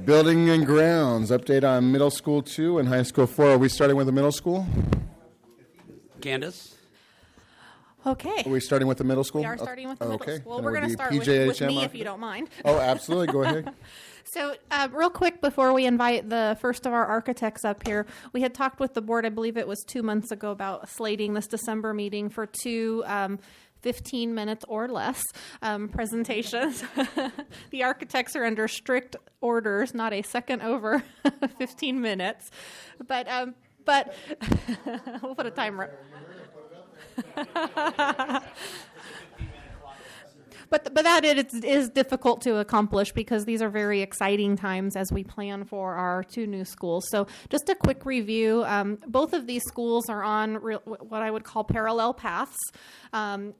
Building and grounds, update on middle school 2 and high school 4. Are we starting with the middle school? Candace? Okay. Are we starting with the middle school? We are starting with the middle Okay. school. Then We're it would going to be start with PJHM me, after if you that? don't mind. Oh, absolutely. Go ahead. So real quick before we invite the first of our architects up here, we had talked with the board, I believe it was 2 months ago, about slating this December meeting for two 15 minutes or less presentations. The architects are under strict orders, not a second over 15 minutes. But we'll put a timer. But that is difficult to accomplish because these are very exciting times as we plan for our two new schools. So just a quick review. Both of these schools are on what I would call parallel paths.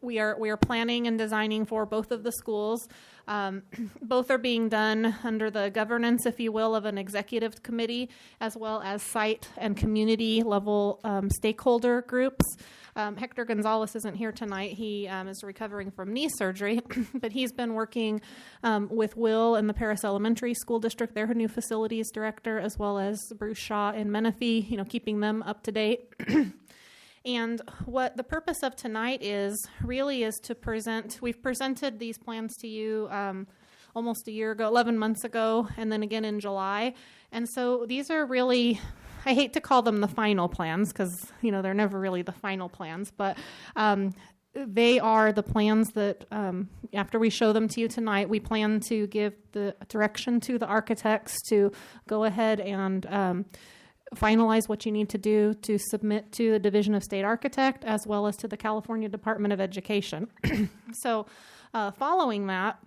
We are planning and designing for both of the schools. Both are being done under the governance, if you will, of an executive committee, as well as site and community level stakeholder groups. Hector Gonzalez isn't here tonight. He is recovering from knee surgery, but he's been working with Will in the Paris Elementary School District, their new facilities director, as well as Bruce Shaw in Menifee, keeping them up to date. And what the purpose of tonight is to present. We've presented these plans to you almost a year ago, 11 months ago, and then again in July. And so these are really, I hate to call them the final plans because, they're never really the final plans, but they are the plans that after we show them to you tonight, we plan to give the direction to the architects to go ahead and finalize what you need to do to submit to the Division of State Architect as well as to the California Department of Education. So following that,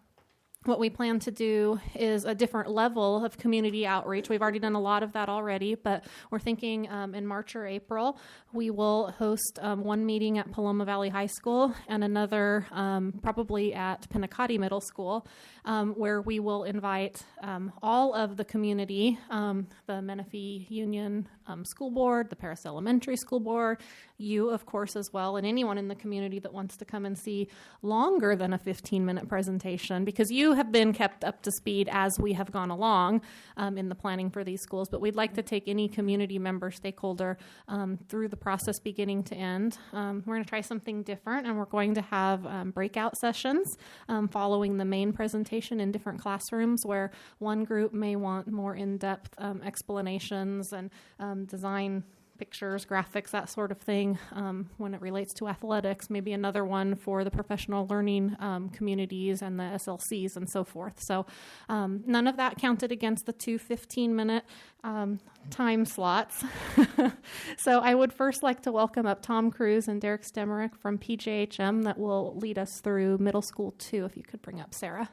what we plan to do is a different level of community outreach. We've already done a lot of that already, but we're thinking in March or April, we will host one meeting at Paloma Valley High School and another probably at Pinacati Middle School, where we will invite all of the community, the Menifee Union School Board, the Paris Elementary School Board, you, of course, as well, and anyone in the community that wants to come and see longer than a 15-minute presentation, because you have been kept up to speed as we have gone along in the planning for these schools, but we'd like to take any community member, stakeholder through the process beginning to end. We're going to try something different, and we're going to have breakout sessions following the main presentation in different classrooms where one group may want more in-depth explanations and design pictures, graphics, that sort of thing when it relates to athletics, maybe another one for the professional learning communities and the SLCs and so forth. So none of that counted against the two 15-minute time slots. So I would first like to welcome up Tom Cruz and Derek Stemerick from PJHM that will lead us through middle school 2. If you could bring up Sarah.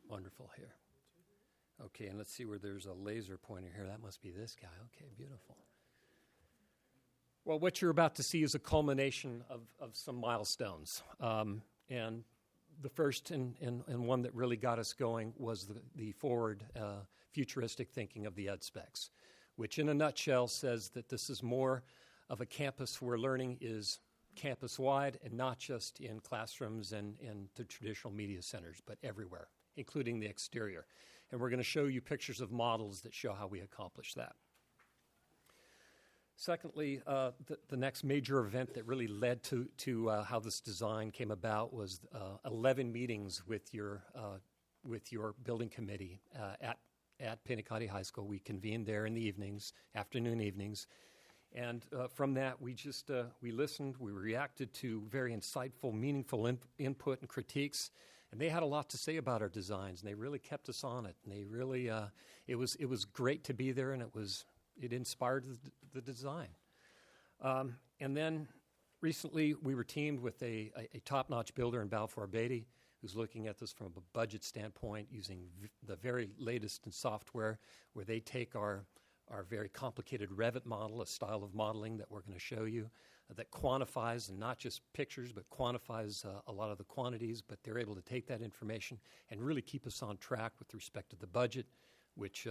Wonderful here. Okay, and let's see where there's a laser pointer here. That must be this guy. Okay, beautiful. Well, what you're about to see is a culmination of some milestones. And the first and one that really got us going was the forward futuristic thinking of the ed specs, which in a nutshell says that this is more of a campus where learning is campus-wide and not just in classrooms and the traditional media centers, but everywhere, including the exterior. And we're going to show you pictures of models that show how we accomplish that. Secondly, the next major event that really led to how this design came about was 11 meetings with your building committee at Pinacati High School. We convened there in the evenings, afternoon evenings, and from that we just we listened, we reacted to very insightful, meaningful input and critiques, and they had a lot to say about our designs, and they really kept us on it. And they really it was great to be there, and it inspired the design. And then recently we were teamed with a top-notch builder in Balfour Beatty, who's looking at this from a budget standpoint using the very latest in software, where they take our very complicated Revit model, a style of modeling that we're going to show you, that quantifies, and not just pictures, but quantifies a lot of the quantities, but they're able to take that information and really keep us on track with respect to the budget, which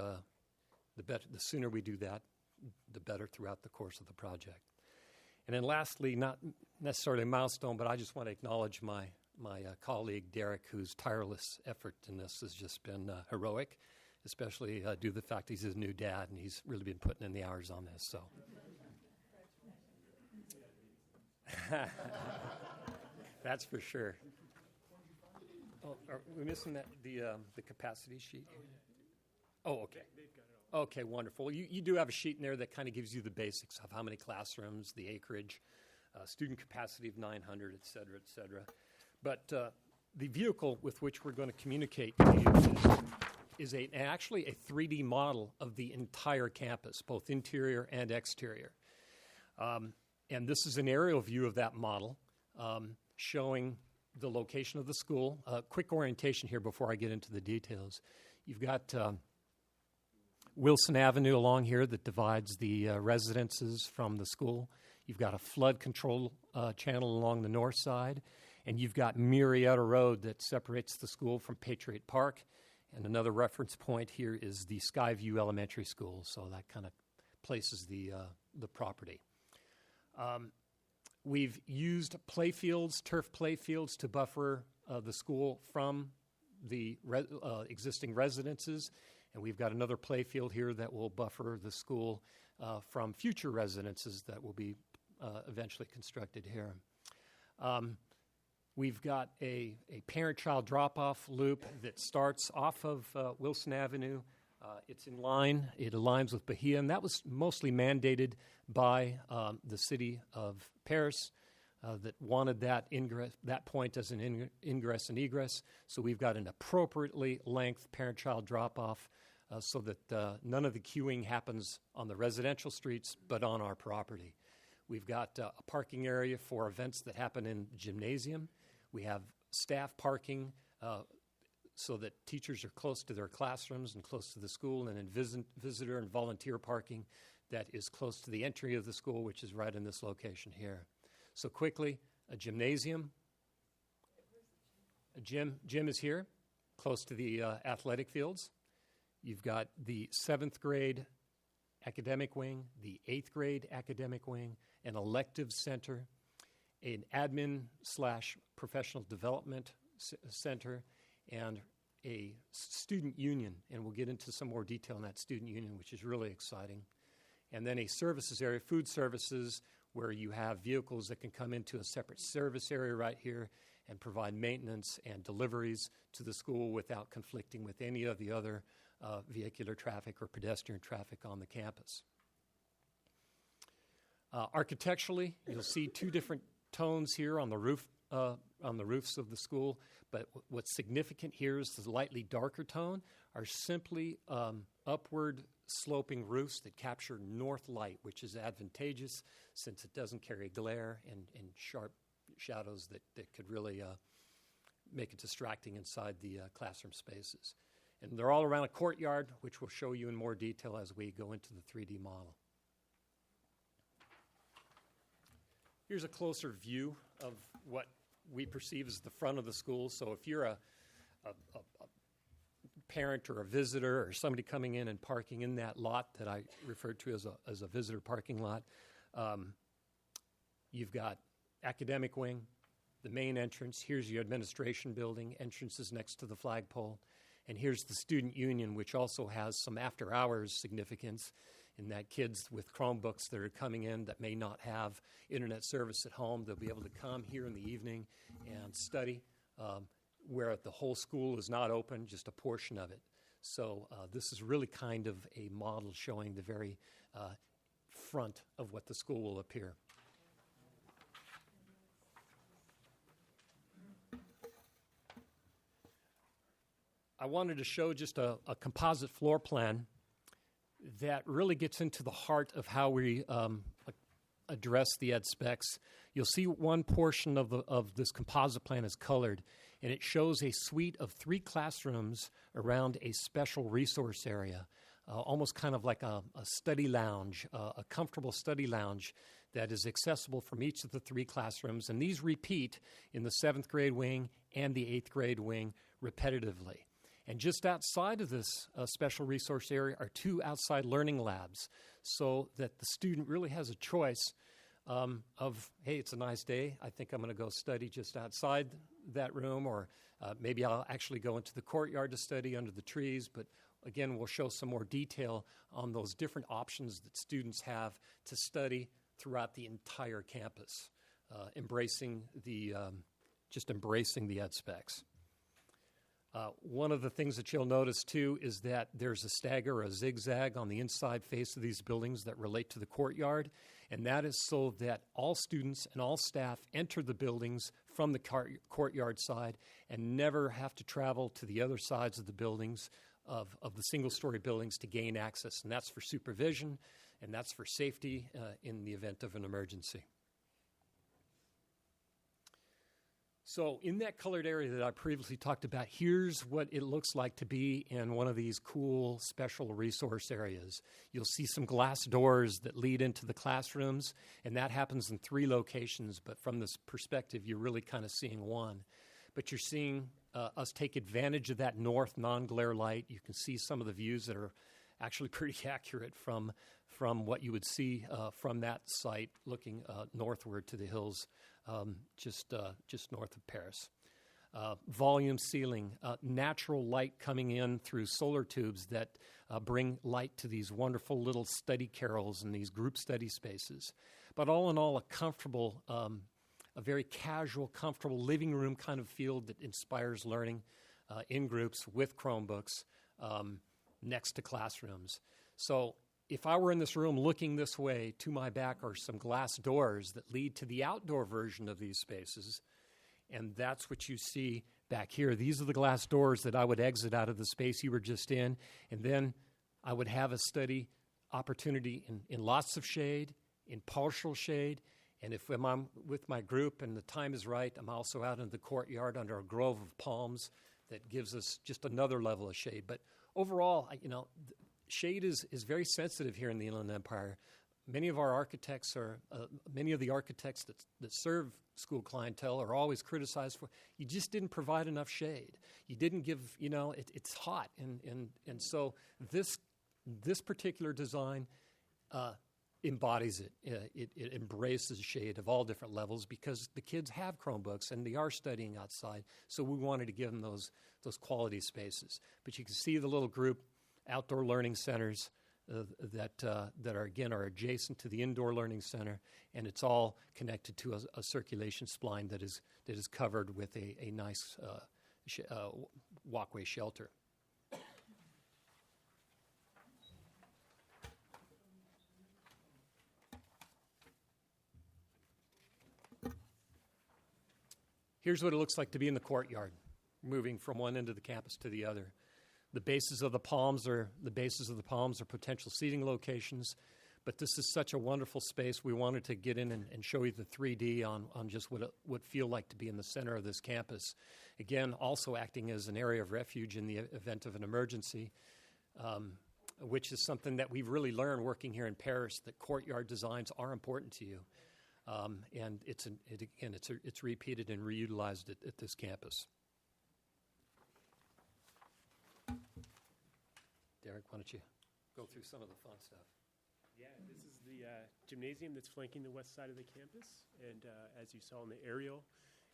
the sooner we do that, the better throughout the course of the project. And then lastly, not necessarily a milestone, but I just want to acknowledge my colleague, Derek, whose tireless effort in this has just been heroic, especially due to the fact he's his new dad, and he's really been putting in the hours on this. So, that's for sure. Oh, are we missing the capacity sheet? Oh, okay. Okay, wonderful. You do have a sheet in there that kind of gives you the basics of how many classrooms, the acreage, student capacity of 900, et cetera, et cetera. But the vehicle with which we're going to communicate to you is actually a 3D model of the entire campus, both interior and exterior. And this is an aerial view of that model showing the location of the school. Quick orientation here before I get into the details. You've got Wilson Avenue along here that divides the residences from the school. You've got a flood control channel along the north side. And you've got Murrieta Road that separates the school from Patriot Park. And another reference point here is the Skyview Elementary School, so that kind of places the property. We've used playfields, turf playfields, to buffer the school from the existing residences, and we've got another playfield here that will buffer the school from future residences that will be eventually constructed here. We've got a parent-child drop-off loop that starts off of Wilson Avenue. It's in line. It aligns with Bahia, and that was mostly mandated by the city of Paris that wanted that point as an ingress and egress. So we've got an appropriately length parent-child drop-off so that none of the queuing happens on the residential streets, but on our property. We've got a parking area for events that happen in the gymnasium. We have staff parking so that teachers are close to their classrooms and close to the school, and then visitor and volunteer parking that is close to the entry of the school, which is right in this location here. So quickly, a gymnasium. A gym is here, close to the athletic fields. You've got the 7th grade academic wing, the 8th grade academic wing, an elective center, an admin/professional development center, and a student union. And we'll get into some more detail on that student union, which is really exciting. And then a services area, food services, where you have vehicles that can come into a separate service area right here and provide maintenance and deliveries to the school without conflicting with any of the other vehicular traffic or pedestrian traffic on the campus. Architecturally, you'll see two different tones here on the roof, on the roofs of the school. But what's significant here is the lightly darker tone are simply upward sloping roofs that capture north light, which is advantageous since it doesn't carry glare and sharp shadows that could really make it distracting inside the classroom spaces. And they're all around a courtyard, which we'll show you in more detail as we go into the 3D model. Here's a closer view of what we perceive as the front of the school. So if you're a parent or a visitor or somebody coming in and parking in that lot that I referred to as a visitor parking lot, you've got academic wing, the main entrance. Here's your administration building. Entrance is next to the flagpole. And here's the student union, which also has some after-hours significance in that kids with Chromebooks that are coming in that may not have internet service at home, they'll be able to come here in the evening and study, where the whole school is not open, just a portion of it. So this is really kind of a model showing the very front of what the school will appear. I wanted to show just a composite floor plan that really gets into the heart of how we address the ed specs. You'll see one portion of this composite plan is colored, and it shows a suite of 3 classrooms around a special resource area, almost kind of like a study lounge, a comfortable study lounge that is accessible from each of the 3 classrooms. And these repeat in the 7th grade wing and the 8th grade wing repetitively. And just outside of this special resource area are 2 outside learning labs, so that the student really has a choice of, hey, it's a nice day, I think I'm going to go study just outside that room, or maybe I'll actually go into the courtyard to study under the trees. But again, we'll show some more detail on those different options that students have to study throughout the entire campus, embracing the ed specs. One of the things that you'll notice, too, is that there's a stagger or a zigzag on the inside face of these buildings that relate to the courtyard, and that is so that all students and all staff enter the buildings from the courtyard side and never have to travel to the other sides of the buildings, of the single-story buildings, to gain access. And that's for supervision, and that's for safety in the event of an emergency. So in that colored area that I previously talked about, here's what it looks like to be in one of these cool special resource areas. You'll see some glass doors that lead into the classrooms, and that happens in 3 locations, but from this perspective, you're really kind of seeing one. But you're seeing us take advantage of that north non-glare light. You can see some of the views that are actually pretty accurate from what you would see from that site looking northward to the hills just north of Paris. Volume ceiling, natural light coming in through solar tubes that bring light to these wonderful little study carrels and these group study spaces. But all in all, a comfortable, a very casual, comfortable living room kind of feel that inspires learning in groups with Chromebooks next to classrooms. So if I were in this room looking this way, to my back are some glass doors that lead to the outdoor version of these spaces, and that's what you see back here. These are the glass doors that I would exit out of the space you were just in, and then I would have a study opportunity in lots of shade, in partial shade, and if I'm with my group and the time is right, I'm also out in the courtyard under a grove of palms that gives us just another level of shade. But overall, shade is very sensitive here in the Inland Empire. Many of our architects many of the architects that serve school clientele are always criticized for, you just didn't provide enough shade. You didn't give, it's hot. And so this particular design embodies it. It embraces shade of all different levels because the kids have Chromebooks and they are studying outside. So we wanted to give them those quality spaces. But you can see the little group outdoor learning centers that are adjacent to the indoor learning center, and it's all connected to a circulation spline that is covered with a nice walkway shelter. Here's what it looks like to be in the courtyard, moving from one end of the campus to the other. The bases of the palms are potential seating locations, but this is such a wonderful space. We wanted to get in and show you the 3D on just what it would feel like to be in the center of this campus. Again, also acting as an area of refuge in the event of an emergency, which is something that we've really learned working here in Paris, that courtyard designs are important to you. And it's repeated and reutilized at this campus. Derek, why don't you go through some of the fun stuff? Yeah, this is the gymnasium that's flanking the west side of the campus. And as you saw in the aerial,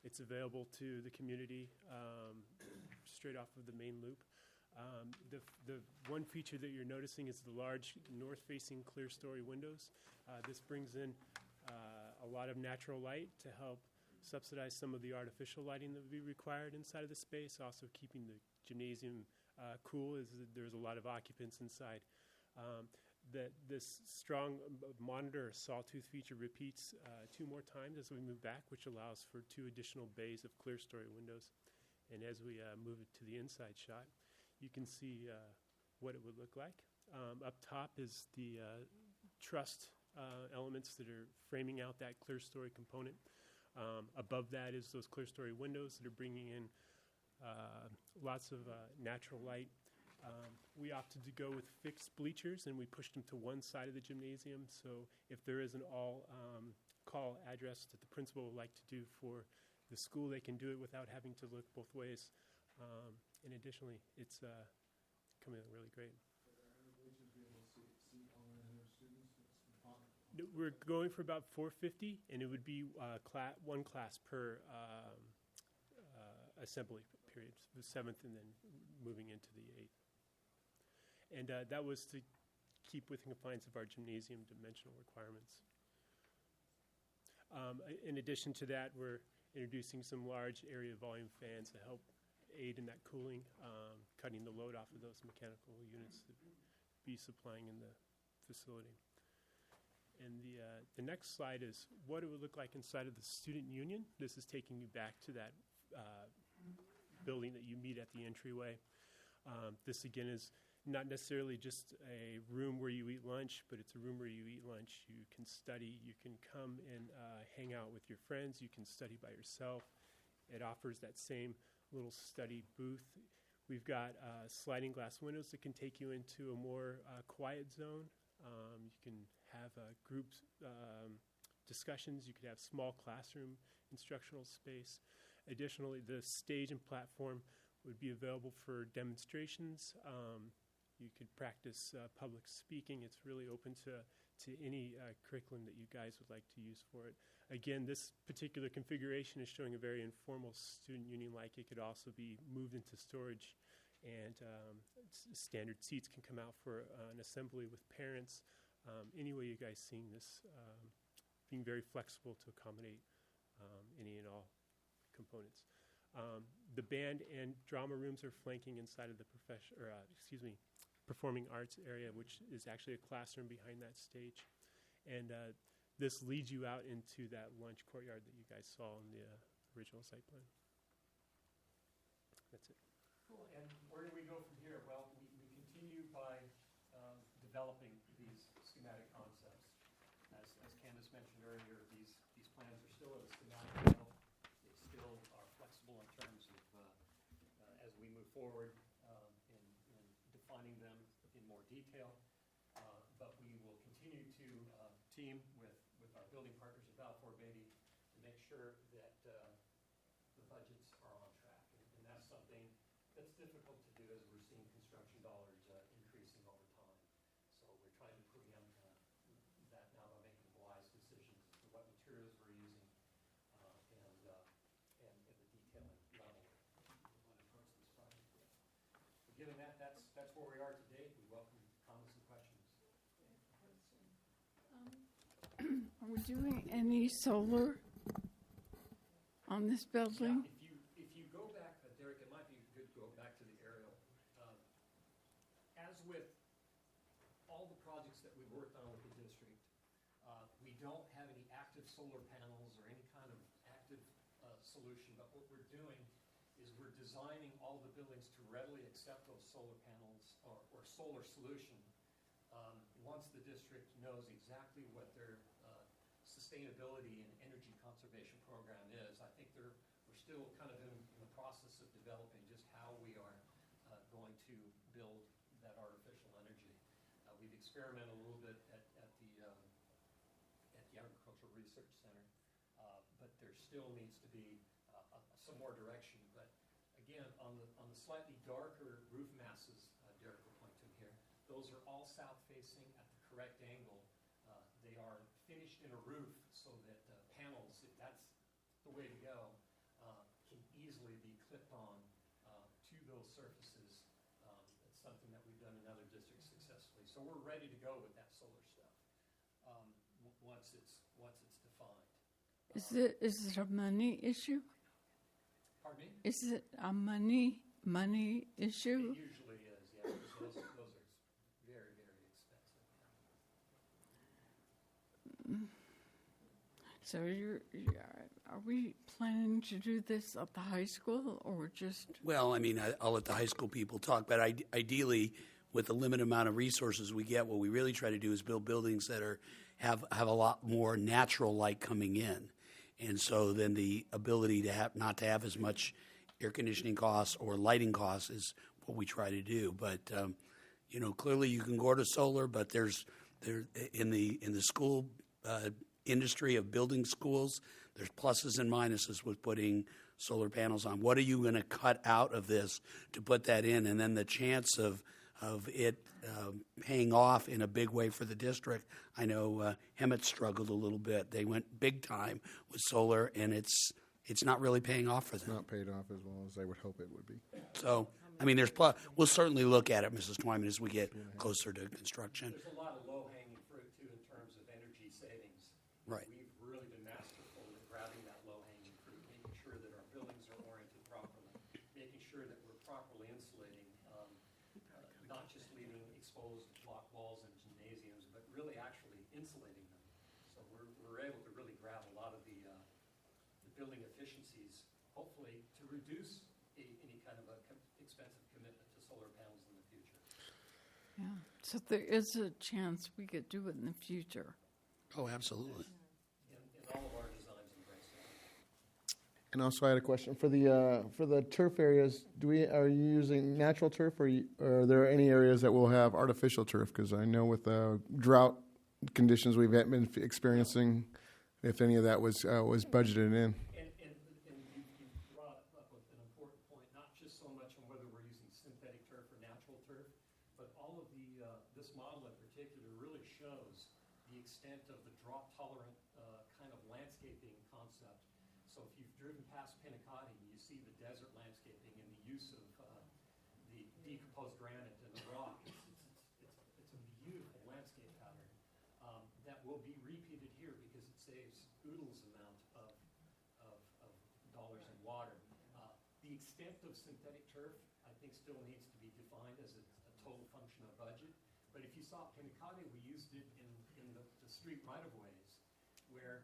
it's available to the community straight off of the main loop. The one feature that you're noticing is the large north-facing clear-story windows. This brings in a lot of natural light to help subsidize some of the artificial lighting that would be required inside of the space, also keeping the gymnasium cool as there's a lot of occupants inside. This strong monitor sawtooth feature repeats 2 more times as we move back, which allows for 2 additional bays of clear-story windows. And as we move it to the inside shot, you can see what it would look like. Up top is the trussed elements that are framing out that clear-story component. Above that is those clear-story windows that are bringing in lots of natural light. We opted to go with fixed bleachers, and we pushed them to one side of the gymnasium. So if there is an all-call address that the principal would like to do for the school, they can do it without having to look both ways. And additionally, it's coming out really great. No, we're going for about 450, and it would be one class per assembly period, the 7th and then moving into the 8th. And that was to keep within compliance of our gymnasium dimensional requirements. In addition to that, we're introducing some large area volume fans to help aid in that cooling, cutting the load off of those mechanical units that be supplying in the facility. And the next slide is what it would look like inside of the student union. This is taking you back to that building that you meet at the entryway. This, again, is not necessarily just a room where you eat lunch, but it's a room where you eat lunch. You can study. You can come and hang out with your friends. You can study by yourself. It offers that same little study booth. We've got sliding glass windows that can take you into a more quiet zone. You can have group discussions. You could have small classroom instructional space. Additionally, the stage and platform would be available for demonstrations. You could practice public speaking. It's really open to any curriculum that you guys would like to use for it. Again, this particular configuration is showing a very informal student union-like. It could also be moved into storage, and standard seats can come out for an assembly with parents. Anyway, you guys seeing this being very flexible to accommodate any and all components. The band and drama rooms are flanking inside of the performing arts area, which is actually a classroom behind that stage. And this leads you out into that lunch courtyard that you guys saw in the original site plan. That's it. Cool. And where do we go from here? Well, we continue by developing these schematic concepts. As Candace mentioned earlier, these plans are still at a schematic level. They still are flexible in terms of as we move forward in defining them in more detail. But we will continue to team with our building partners at Balfour Beatty to make sure that the budgets are on track. And that's something that's difficult to do as we're seeing construction dollars increasing over time. So we're trying to preempt that now by making wise decisions as to what materials we're using and the detailing level we want to approach this project with. But given that, that's where we are today. We welcome comments and questions. Are we doing any solar on this building? Yeah, if you go back, Derek, it might be good to go back to the aerial. As with all the projects that we've worked on with the district, we don't have any active solar panels or any kind of active solution, but what we're doing is we're designing all the buildings to readily accept those solar panels or solar solution once the district knows exactly what their sustainability and energy conservation program is. I think we're still kind of in the process of developing just how we are going to build that artificial energy. We've experimented a little bit at the Agricultural Research Center, but there still needs to be some more direction. But again, on the slightly darker roof masses, Derek will point to here, those are all south-facing at the correct angle. They are finished in a roof so that panels, if that's the way to go, can easily be clipped on to those surfaces. It's something that we've done in other districts successfully. So we're ready to go with that solar stuff once it's defined. Is it a money issue? Pardon me? Is it a money issue? It usually is, yeah. Those are very, very expensive. So are we planning to do this at the high school or just? Well, I mean, I'll let the high school people talk, but ideally, with the limited amount of resources we get, what we really try to do is build buildings that have a lot more natural light coming in. And so then the ability to not to have as much air conditioning costs or lighting costs is what we try to do. But clearly you can go to solar, but there in the school industry of building schools, there's pluses and minuses with putting solar panels on. What are you going to cut out of this to put that in? And then the chance of it paying off in a big way for the district. I know Hemet struggled a little bit. They went big time with solar, and it's not really paying off for them. Not paid off as well as they would hope it would be. So, we'll certainly look at it, Mrs. Twyman, as we get closer to construction. There's a lot of low-hanging fruit, too, in terms of energy savings. Right. We've really been masterful at grabbing that low-hanging fruit, making sure that our buildings are oriented properly, making sure that we're properly insulating, not just leaving exposed block walls and gymnasiums, but really actually insulating them. So we're able to really grab a lot of the building efficiencies, hopefully, to reduce any kind of expensive commitment to solar panels in the future. Yeah, so there is a chance we could do it in the future. Oh, absolutely. And all of our designs embrace that. And also, I had a question for the turf areas. Are you using natural turf, or are there any areas that will have artificial turf? Because I know with the drought conditions we've been experiencing, if any of that was budgeted in. And you brought up an important point, not just so much on whether we're using synthetic turf or natural turf, but all of this model in particular really shows the extent of the drought-tolerant kind of landscaping concept. So if you've driven past Pinacati, you see the desert landscaping and the use of the decomposed granite and the rock. It's a beautiful landscape pattern that will be repeated here because it saves oodles amount of dollars in water. The extent of synthetic turf, I think, still needs to be defined as a total function of budget. But if you saw Pinacati, we used it in the street right-of-ways, where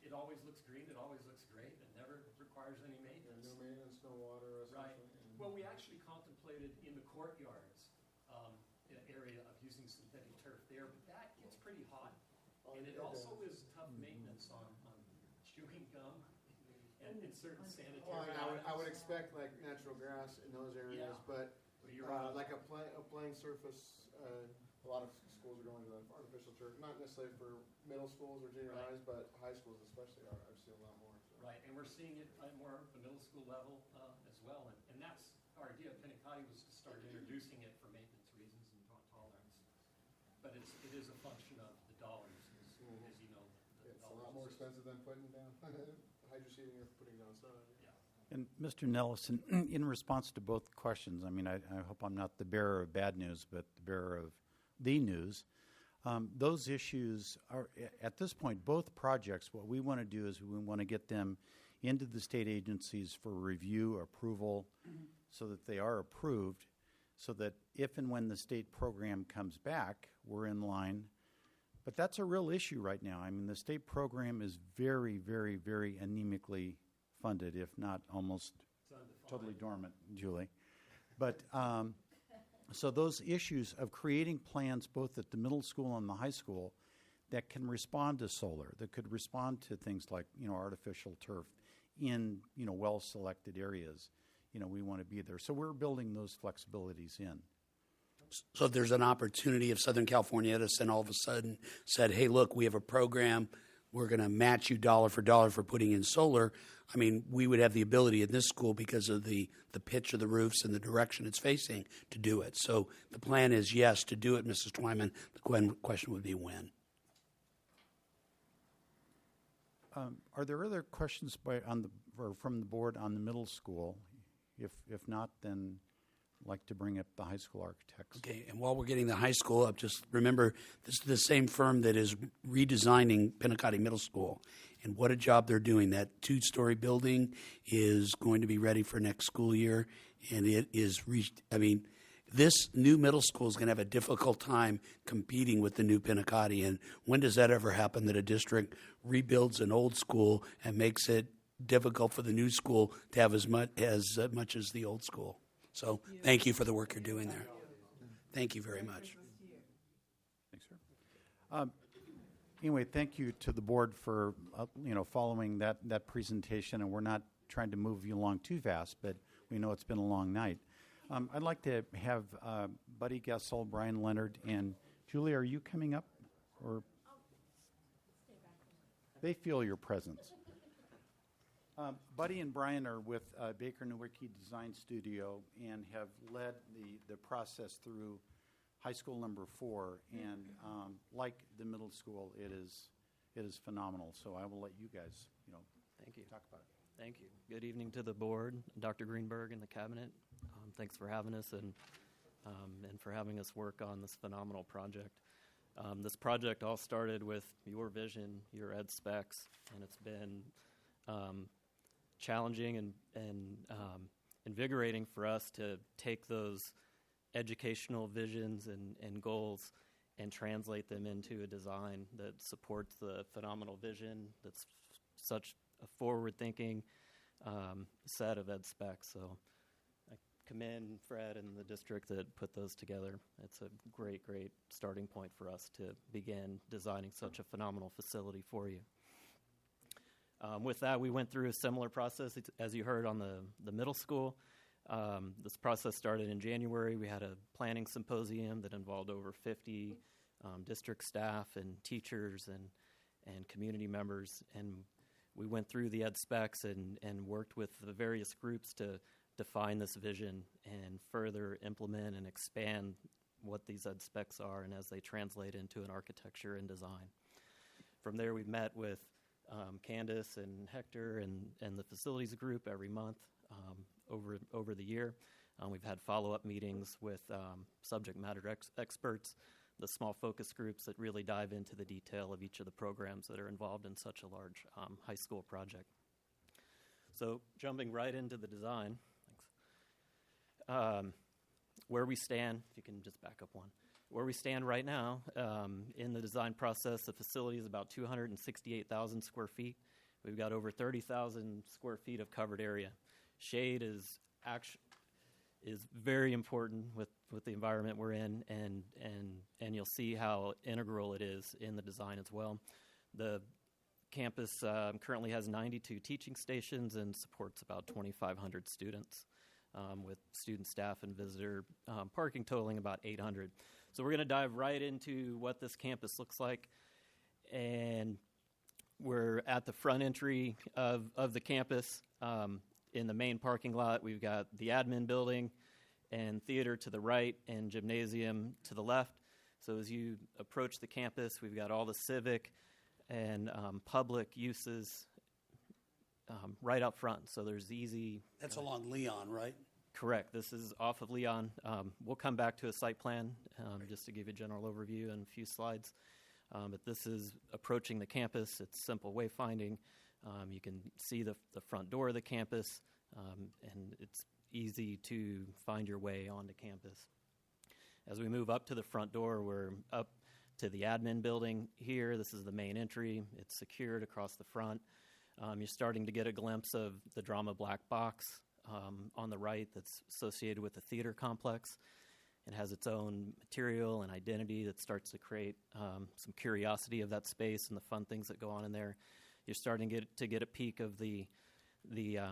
it always looks green, it always looks great, it never requires any maintenance. No maintenance, no water, Right. Well, we actually contemplated in the courtyards area of using synthetic turf there, but that gets pretty hot. And it also is tough maintenance on chewing gum and certain sanitary I would items. expect like natural grass in those areas, Yeah. but But you're right. like a playing surface. A lot of schools are going to artificial turf, not necessarily for middle schools or junior Right. highs, but high schools especially. I've seen a lot more. So. Right, and we're seeing it at more at the middle school level as well. And that's our idea of Pinacati, was to start introducing it for maintenance reasons and drought tolerance. But it is a function of the dollars, as you know. The It's a dollars lot more is- expensive than putting down hydro seeding or putting down sod. Yeah. And Mr. Nelson, in response to both questions, I mean, I hope I'm not the bearer of bad news, but the bearer of the news. Those issues are, at this point, both projects, what we want to do is we want to get them into the state agencies for review, approval, so that they are approved, so that if and when the state program comes back, we're in line. But that's a real issue right now. I mean, the state program is very, very, very anemically funded, if not almost totally dormant, Julie. But so those issues of creating plans both at the middle school and the high school that can respond to solar, that could respond to things like, artificial turf in, well-selected areas, we want to be there. So we're building those flexibilities in. So if there's an opportunity if Southern California Edison all of a sudden said, hey, look, we have a program, we're going to match you dollar for putting in solar, I mean, we would have the ability in this school, because of the pitch of the roofs and the direction it's facing, to do it. So the plan is, yes, to do it, Mrs. Twyman. The question would be when. Are there other questions from the board on the middle school? If not, then I'd like to bring up the high school architects. Okay, and while we're getting the high school up, just remember, this is the same firm that is redesigning Pinacati Middle School. And what a job they're doing. That 2-story building is going to be ready for next school year. And it is, this new middle school is going to have a difficult time competing with the new Pinacati. And when does that ever happen, that a district rebuilds an old school and makes it difficult for the new school to have as much as the old school? So thank you for the work you're doing there. Thank you very much. Thanks, sir. Anyway, thank you to the board for following that presentation, and we're not trying to move you along too fast, but we know it's been a long night. I'd like to have Buddy Gessel, Brian Leonard, and Julie, are you coming up? Or they feel your presence. Buddy and Brian are with Baker Nowicki Design Studio and have led the process through high school number 4. And like the middle school, it is phenomenal. So I will let you guys, Thank you. talk about it. Thank you. Good evening to the board, Dr. Greenberg and the cabinet. Thanks for having us and for having us work on this phenomenal project. This project all started with your vision, your ed specs, and it's been challenging and invigorating for us to take those educational visions and goals and translate them into a design that supports the phenomenal vision that's such a forward-thinking set of ed specs. So I commend Fred and the district that put those together. It's a great, great starting point for us to begin designing such a phenomenal facility for you. With that, we went through a similar process as you heard on the middle school. This process started in January. We had a planning symposium that involved over 50 district staff and teachers and community members, and we went through the ed specs and worked with the various groups to define this vision and further implement and expand what these ed specs are and as they translate into an architecture and design. From there, we met with Candace and Hector and the facilities group every month over the year. We've had follow-up meetings with subject matter experts, the small focus groups that really dive into the detail of each of the programs that are involved in such a large high school project. So jumping right into the design, where we stand, if you can just back up one. Where we stand right now in the design process, the facility is about 268,000 square feet. We've got over 30,000 square feet of covered area. Shade is very important with the environment we're in, and you'll see how integral it is in the design as well. The campus currently has 92 teaching stations and supports about 2,500 students, with student, staff, and visitor parking totaling about 800. So we're going to dive right into what this campus looks like, and we're at the front entry of the campus. In the main parking lot, we've got the admin building and theater to the right and gymnasium to the left. So as you approach the campus, we've got all the civic and public uses right up front. So there's easy... That's along Leon, right? Correct. This is off of Leon. We'll come back to a site plan just to give you a general overview in a few slides. But this is approaching the campus. It's simple wayfinding. You can see the front door of the campus, and it's easy to find your way onto campus. As we move up to the front door, we're up to the admin building here. This is the main entry. It's secured across the front. You're starting to get a glimpse of the drama black box on the right that's associated with the theater complex. It has its own material and identity that starts to create some curiosity of that space and the fun things that go on in there. You're starting to get a peek of the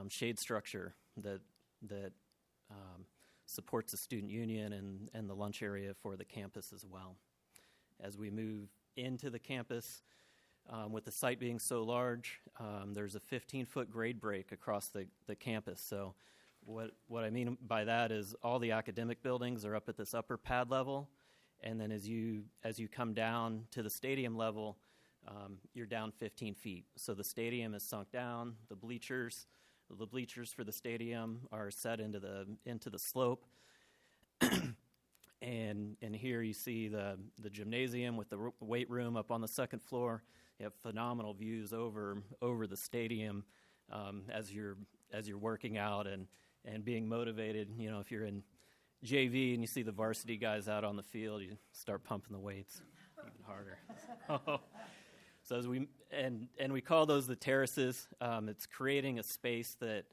shade structure that supports the student union and the lunch area for the campus as well. As we move into the campus, with the site being so large, there's a 15-foot grade break across the campus. So what I mean by that is all the academic buildings are up at this upper pad level, and then as you come down to the stadium level, you're down 15 feet. So the stadium is sunk down. The bleachers for the stadium are set into the slope. And here you see the gymnasium with the weight room up on the second floor. You have phenomenal views over the stadium as you're working out and being motivated. You know, if you're in JV and you see the varsity guys out on the field, you start pumping the weights even harder. So as we call those the terraces. It's creating a space that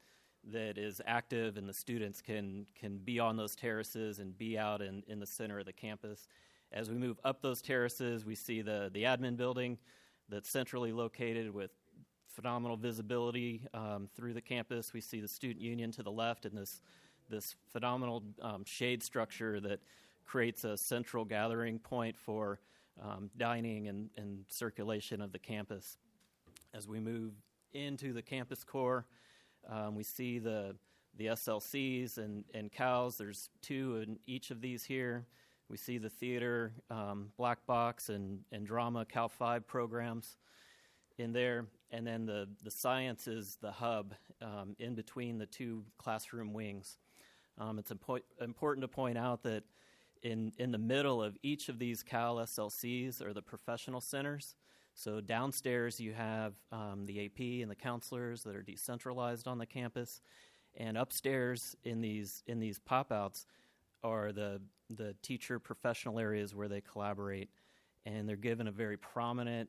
is active, and the students can be on those terraces and be out in the center of the campus. As we move up those terraces, we see the admin building that's centrally located with phenomenal visibility through the campus. We see the student union to the left and this phenomenal shade structure that creates a central gathering point for dining and circulation of the campus. As we move into the campus core, we see the SLCs and CALs. There's 2 in each of these here. We see the theater, black box, and drama Cal 5 programs in there. And then the science is the hub in between the 2 classroom wings. It's important to point out that in the middle of each of these Cal SLCs are the professional centers. So downstairs you have the AP and the counselors that are decentralized on the campus. And upstairs in these pop-outs are the teacher professional areas where they collaborate, and they're given a very prominent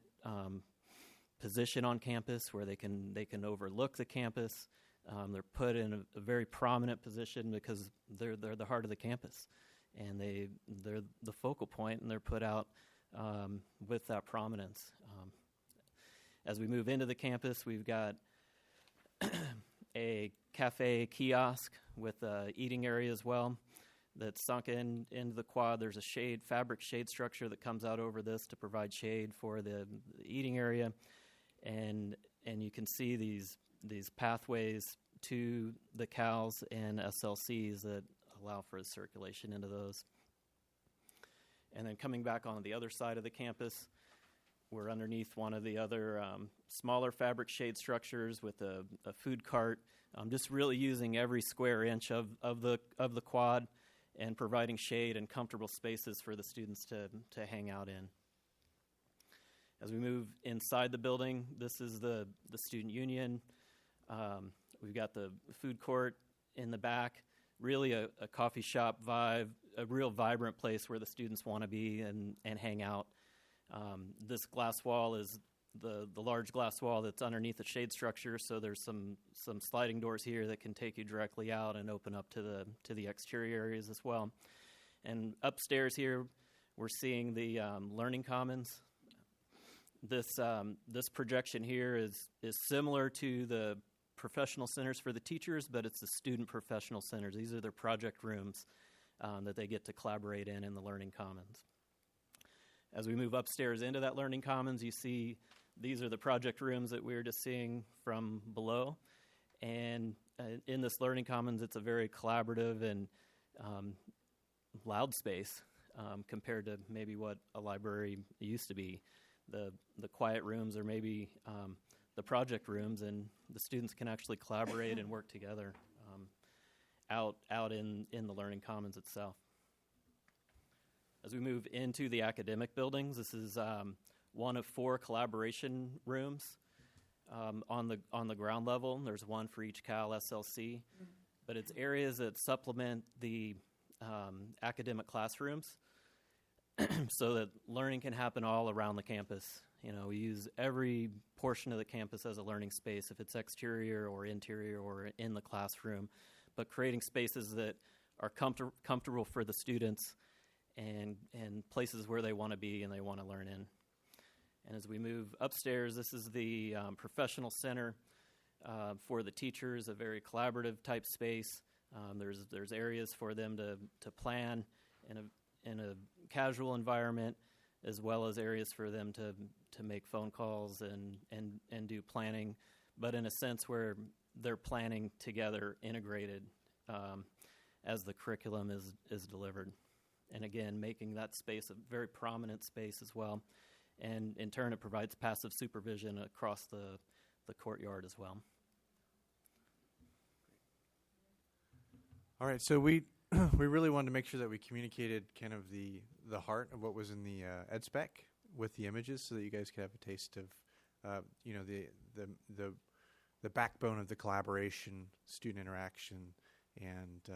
position on campus where they can overlook the campus. They're put in a very prominent position because they're the heart of the campus, and they're the focal point, and they're put out with that prominence. As we move into the campus, we've got a cafe kiosk with a eating area as well that's sunk into the quad. There's a fabric shade structure that comes out over this to provide shade for the eating area, and you can see these pathways to the CALs and SLCs that allow for the circulation into those. And then coming back on the other side of the campus, we're underneath one of the other smaller fabric shade structures with a food cart, just really using every square inch of the quad and providing shade and comfortable spaces for the students to hang out in. As we move inside the building, this is the student union. We've got the food court in the back, really a coffee shop vibe, a real vibrant place where the students want to be and hang out. This glass wall is the large glass wall that's underneath the shade structure, so there's some sliding doors here that can take you directly out and open up to the exterior areas as well. And upstairs here, we're seeing the Learning Commons. This projection here is similar to the professional centers for the teachers, but it's the student professional centers. These are their project rooms that they get to collaborate in the Learning Commons. As we move upstairs into that Learning Commons, you see these are the project rooms that we were just seeing from below. And in this Learning Commons, it's a very collaborative and loud space compared to maybe what a library used to be. The quiet rooms are maybe the project rooms, and the students can actually collaborate and work together out in the Learning Commons itself. As we move into the academic buildings, this is one of 4 collaboration rooms on the ground level. There's one for each Cal SLC, but it's areas that supplement the academic classrooms so that learning can happen all around the campus. We use every portion of the campus as a learning space, if it's exterior or interior or in the classroom, but creating spaces that are comfortable for the students and places where they want to be and they want to learn in. And as we move upstairs, this is the professional center for the teachers, a very collaborative type space. There's areas for them to plan in a casual environment, as well as areas for them to make phone calls and do planning, but in a sense where they're planning together, integrated, as the curriculum is delivered. And again, making that space a very prominent space as well. And in turn, it provides passive supervision across the courtyard as well. All right, so we really wanted to make sure that we communicated kind of the heart of what was in the ed spec with the images, so that you guys could have a taste of the backbone of the collaboration, student interaction, and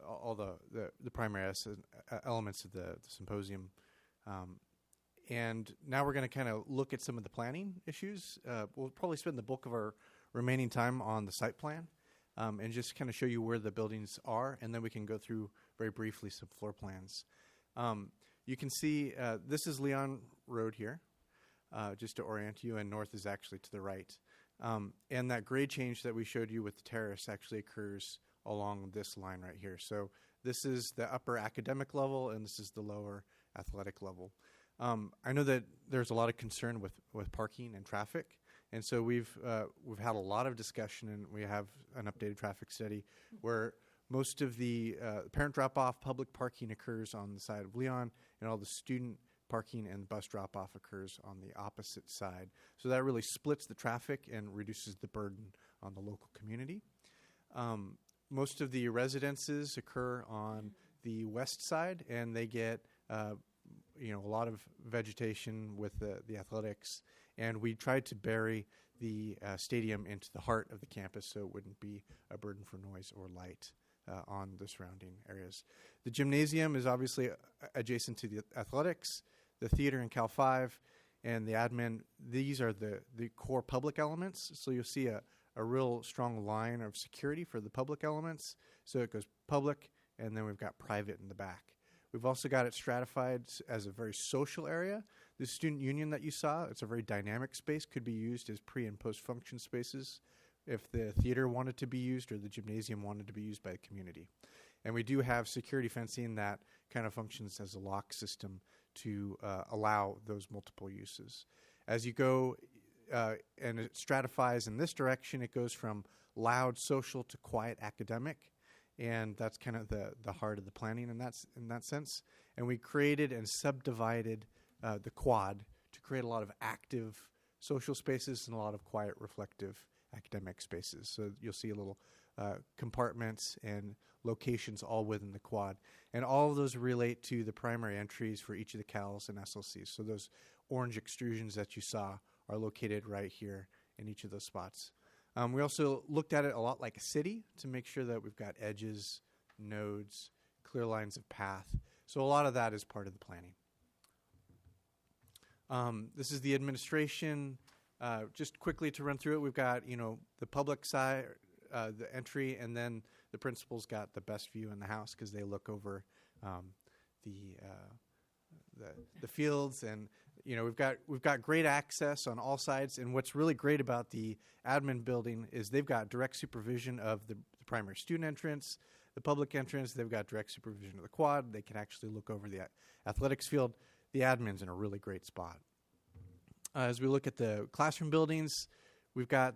all the primary elements of the symposium. And now we're going to kind of look at some of the planning issues. We'll probably spend the bulk of our remaining time on the site plan and just kind of show you where the buildings are, and then we can go through very briefly some floor plans. You can see this is Leon Road here, just to orient you, and north is actually to the right. And that grade change that we showed you with the terrace actually occurs along this line right here. So this is the upper academic level, and this is the lower athletic level. I know that there's a lot of concern with parking and traffic, and so we've had a lot of discussion, and we have an updated traffic study where most of the parent drop-off public parking occurs on the side of Leon, and all the student parking and bus drop-off occurs on the opposite side. So that really splits the traffic and reduces the burden on the local community. Most of the residences occur on the west side, and they get a lot of vegetation with the athletics. And we tried to bury the stadium into the heart of the campus so it wouldn't be a burden for noise or light on the surrounding areas. The gymnasium is obviously adjacent to the athletics, the theater and Cal 5, and the admin. These are the core public elements. So you'll see a real strong line of security for the public elements. So it goes public, and then we've got private in the back. We've also got it stratified as a very social area. The student union that you saw, it's a very dynamic space, could be used as pre- and post-function spaces if the theater wanted to be used or the gymnasium wanted to be used by the community. And we do have security fencing that kind of functions as a lock system to allow those multiple uses. As you go and it stratifies in this direction, it goes from loud social to quiet academic. And that's kind of the heart of the planning in that sense. And we created and subdivided the quad to create a lot of active social spaces and a lot of quiet, reflective academic spaces. So you'll see a little compartments and locations all within the quad. And all of those relate to the primary entries for each of the CALs and SLCs. So those orange extrusions that you saw are located right here in each of those spots. We also looked at it a lot like a city to make sure that we've got edges, nodes, clear lines of path. So a lot of that is part of the planning. This is the administration. Just quickly to run through it, we've got the public side, the entry, and then the principal's got the best view in the house because they look over the fields, and we've got great access on all sides. And what's really great about the admin building is they've got direct supervision of the primary student entrance, the public entrance. They've got direct supervision of the quad. They can actually look over the athletics field. The admin's in a really great spot. As we look at the classroom buildings, we've got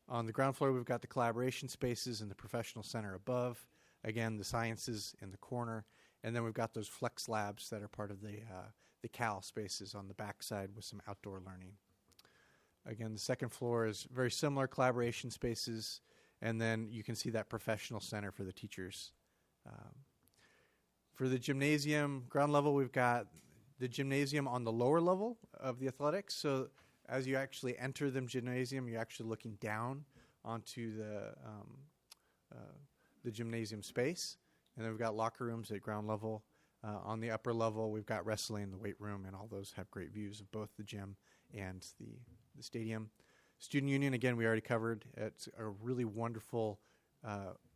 on the ground floor, we've got the collaboration spaces and the professional center above. Again, the sciences in the corner. And then we've got those flex labs that are part of the CAL spaces on the backside with some outdoor learning. Again, the second floor is very similar collaboration spaces. And then you can see that professional center for the teachers. For the gymnasium, ground level, we've got the gymnasium on the lower level of the athletics. So as you actually enter the gymnasium, you're actually looking down onto the gymnasium space. And then we've got locker rooms at ground level. On the upper level, we've got wrestling, the weight room, and all those have great views of both the gym and the stadium. Student union, again, we already covered. It's a really wonderful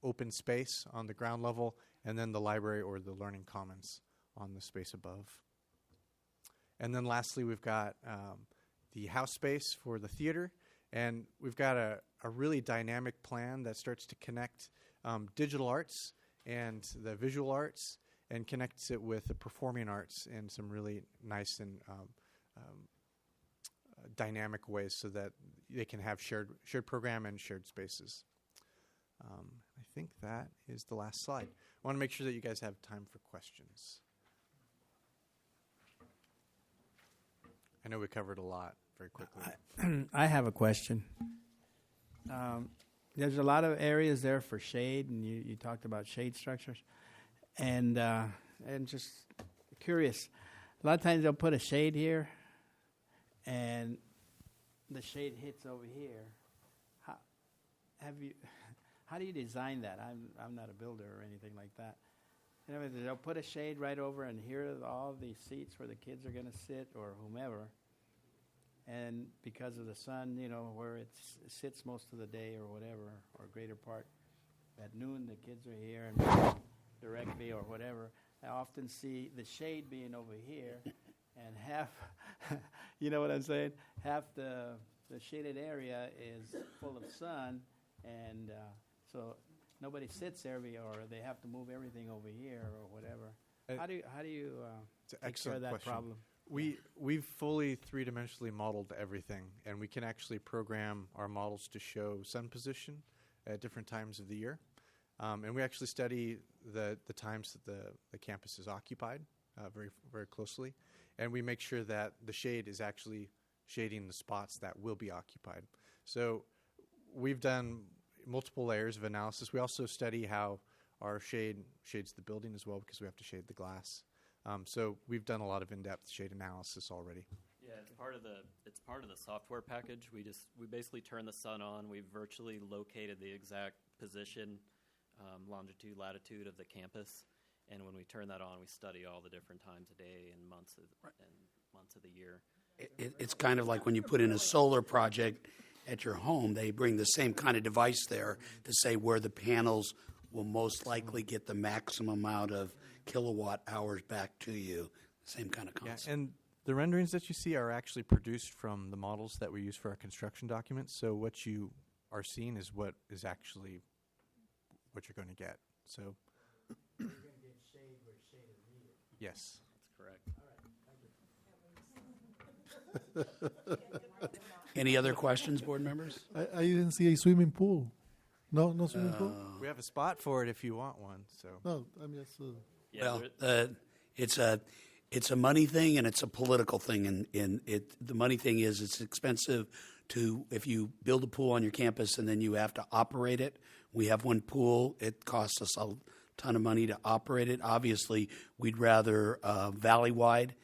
open space on the ground level, and then the library or the learning commons on the space above. And then lastly, we've got the house space for the theater, and we've got a really dynamic plan that starts to connect digital arts and the visual arts and connects it with the performing arts in some really nice and dynamic ways so that they can have shared program and shared spaces. I think that is the last slide. I want to make sure that you guys have time for questions. I know we covered a lot very quickly. I have a question. There's a lot of areas there for shade, and you talked about shade structures. And just curious, a lot of times they'll put a shade here, and the shade hits over here. How do you design that? I'm not a builder or anything like that. In other words, they'll put a shade right over, and here are all these seats where the kids are going to sit or whomever. And because of the sun, where it sits most of the day or whatever, or greater part, at noon the kids are here and directly or whatever. I often see the shade being over here, and half, you know what I'm saying? Half the the shaded area is full of sun, and so nobody sits there, or they have to move everything over here or whatever. How do you It's an take care excellent of that question. problem? We've fully three-dimensionally modeled everything, and we can actually program our models to show sun position at different times of the year. And we actually study the times that the campus is occupied very, very closely. And we make sure that the shade is actually shading the spots that will be occupied. So we've done multiple layers of analysis. We also study how our shade shades the building as well, because we have to shade the glass. So we've done a lot of in-depth shade analysis already. Yeah, it's part of the software package. We basically turn the sun on. We've virtually located the exact position, longitude, latitude of the campus, and when we turn that on, we study all the different times of day and months of the year. It's kind of like when you put in a solar project at your home, they bring the same kind of device there to say where the panels will most likely get the maximum amount of kilowatt hours back to you. Same kind of concept. Yeah, and the renderings that you see are actually produced from the models that we use for our construction documents. So what you are seeing is what is actually what you're going to get. So You're going to get shade where shade is needed. yes. That's correct. Any other questions, board members? I didn't see a swimming pool. No swimming pool. We have a spot for it if you want one. So No, I'm just. Yeah, Well, it's a money thing and it's a political thing. And the money thing is it's expensive if you build a pool on your campus and then you have to operate it. We have one pool. It costs us a ton of money to operate it. Obviously, we'd rather valley-wide.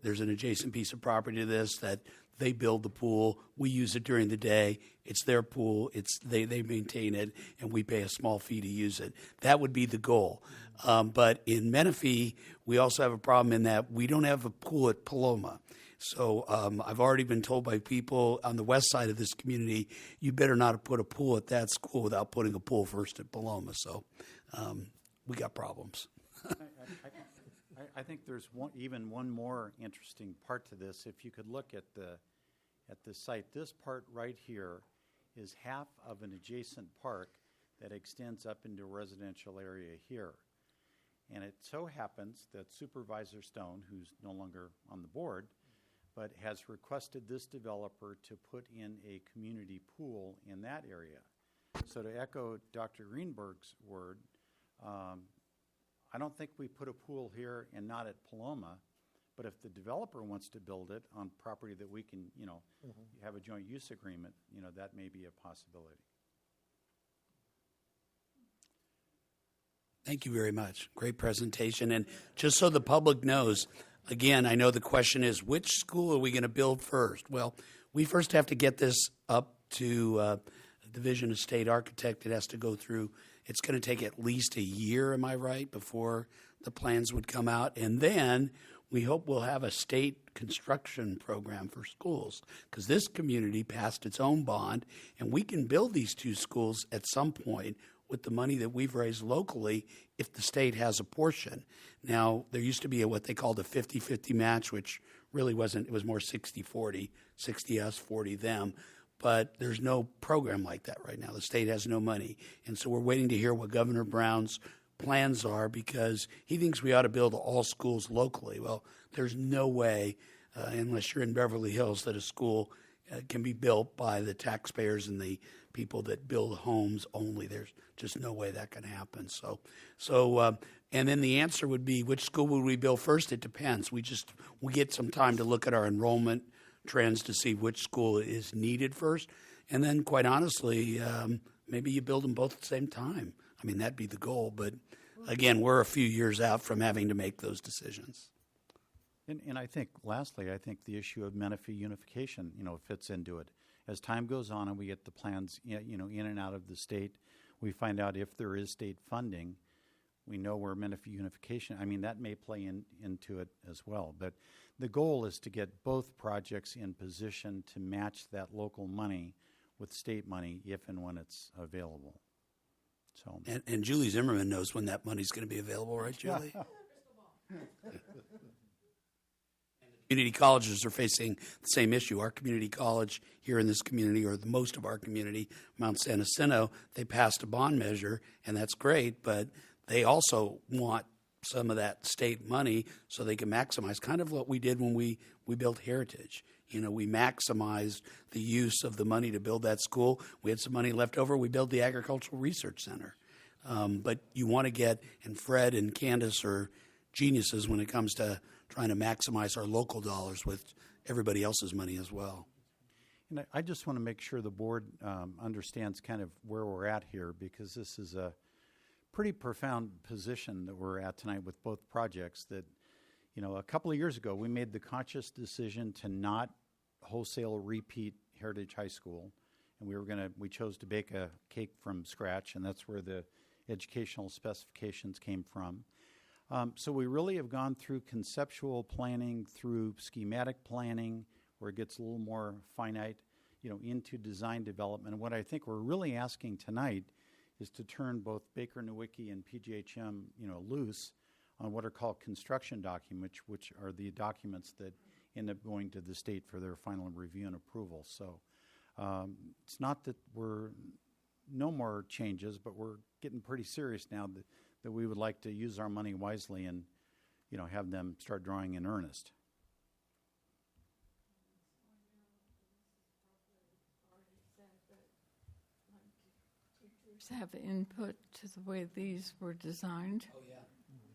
There's an adjacent piece of property to this that they build the pool. We use it during the day. It's their pool. They maintain it, and we pay a small fee to use it. That would be the goal. But in Menifee, we also have a problem in that we don't have a pool at Paloma. So I've already been told by people on the west side of this community, you better not put a pool at that school without putting a pool first at Paloma. So we got problems. I think there's even one more interesting part to this. If you could look at the site, this part right here is half of an adjacent park that extends up into a residential area here. And it so happens that Supervisor Stone, who's no longer on the board, but has requested this developer to put in a community pool in that area. So to echo Dr. Greenberg's word, I don't think we put a pool here and not at Paloma, but if the developer wants to build it on property that we can, have a joint use agreement, that may be a possibility. Thank you very much. Great presentation. And just so the public knows, again, I know the question is, which school are we going to build first? Well, we first have to get this up to the Division of State Architect. It has to go through. It's going to take at least a year, am I right, before the plans would come out. And then we hope we'll have a state construction program for schools, because this community passed its own bond, and we can build these two schools at some point with the money that we've raised locally if the state has a portion. Now, there used to be what they called a 50-50 match, which really wasn't. It was more 60-40, 60 us, 40 them. But there's no program like that right now. The state has no money. And so we're waiting to hear what Governor Brown's plans are, because he thinks we ought to build all schools locally. Well, there's no way, unless you're in Beverly Hills, that a school can be built by the taxpayers and the people that build homes only. There's just no way that can happen. And then the answer would be, which school would we build first? It depends. We get some time to look at our enrollment trends to see which school is needed first. And then, quite honestly, maybe you build them both at the same time. I mean, that'd be the goal. But again, we're a few years out from having to make those decisions. And I think, lastly, the issue of Menifee unification, fits into it. As time goes on and we get the plans, in and out of the state, we find out if there is state funding. We know where Menifee unification, that may play into it as well. But the goal is to get both projects in position to match that local money with state money if and when it's available. So. And Julie Zimmerman knows when that money's going to be available, right, Julie? Community colleges are facing the same issue. Our community college here in this community, or the most of our community, Mount San Jacinto, they passed a bond measure, and that's great, but they also want some of that state money so they can maximize, kind of what we did when we built Heritage. You know, we maximized the use of the money to build that school. We had some money left over. We built the Agricultural Research Center. But you want to get, and Fred and Candace are geniuses when it comes to trying to maximize our local dollars with everybody else's money as well. And I just want to make sure the board understands kind of where we're at here, because this is a pretty profound position that we're at tonight with both projects. That, you know, a couple of years ago, we made the conscious decision to not wholesale repeat Heritage High School, and we chose to bake a cake from scratch, and that's where the educational specifications came from. So we really have gone through conceptual planning, through schematic planning, where it gets a little more finite, you know, into design development. And what I think we're really asking tonight is to turn both Baker Nowicki and PGHM, you know, loose on what are called construction documents, which are the documents that end up going to the state for their final review and approval. So it's not that we're no more changes, but we're getting pretty serious now that we would like to use our money wisely and, you know, have them start drawing in earnest. Have input to the way these were designed. Oh, yeah.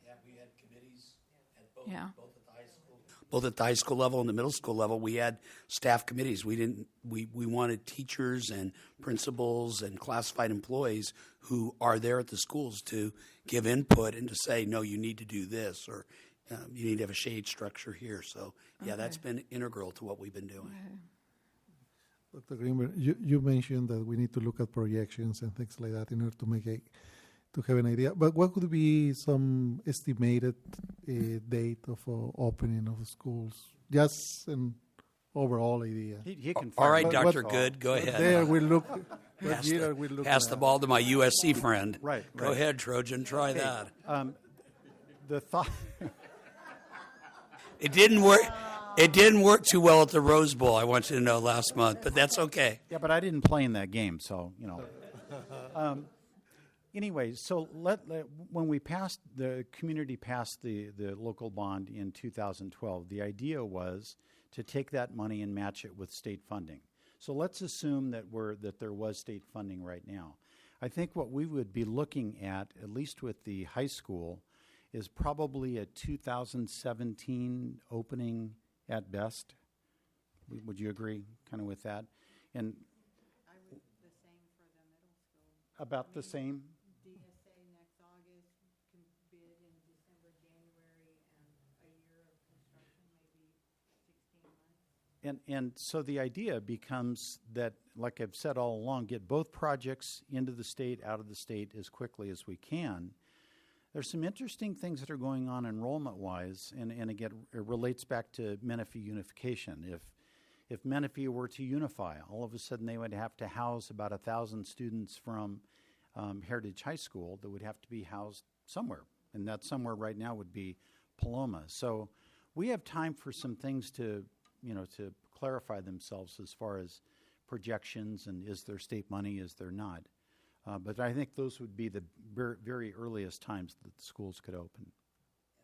Yeah, we had committees at both at the high school. Both at the high school level and the middle school level, we had staff committees. We wanted teachers and principals and classified employees who are there at the schools to give input and to say, no, you need to do this, or you need to have a shade structure here. So, yeah, that's been integral to what we've been doing. Okay. Dr. Greenberg, you mentioned that we need to look at projections and things like that in order to have an idea. But what could be some estimated date of opening of the schools? Just an overall idea. He can All right, But- Dr. but- Good, go ahead. There we look. Pass the ball to my USC friend. Right, Go right. ahead, Trojan, try that. The thought. It didn't work. It didn't work too well at the Rose Bowl, I want you to know, last month, but that's okay. Yeah, but I didn't play in that game, so, you know. Anyway, so when the community passed the local bond in 2012, the idea was to take that money and match it with state funding. So let's assume that there was state funding right now. I think what we would be looking at least with the high school, is probably a 2017 opening at best. Would you agree kind of with that? And I would the same for the middle school. About the same? DSA next August, can bid in December, January, and a year of construction, maybe 16 months. And so the idea becomes that, like I've said all along, get both projects into the state, out of the state as quickly as we can. There's some interesting things that are going on enrollment-wise, and again, it relates back to Menifee unification. If Menifee were to unify, all of a sudden they would have to house about 1,000 students from Heritage High School that would have to be housed somewhere, and that somewhere right now would be Paloma. So we have time for some things to clarify themselves as far as projections and is there state money, is there not. But I think those would be the very earliest times that the schools could open.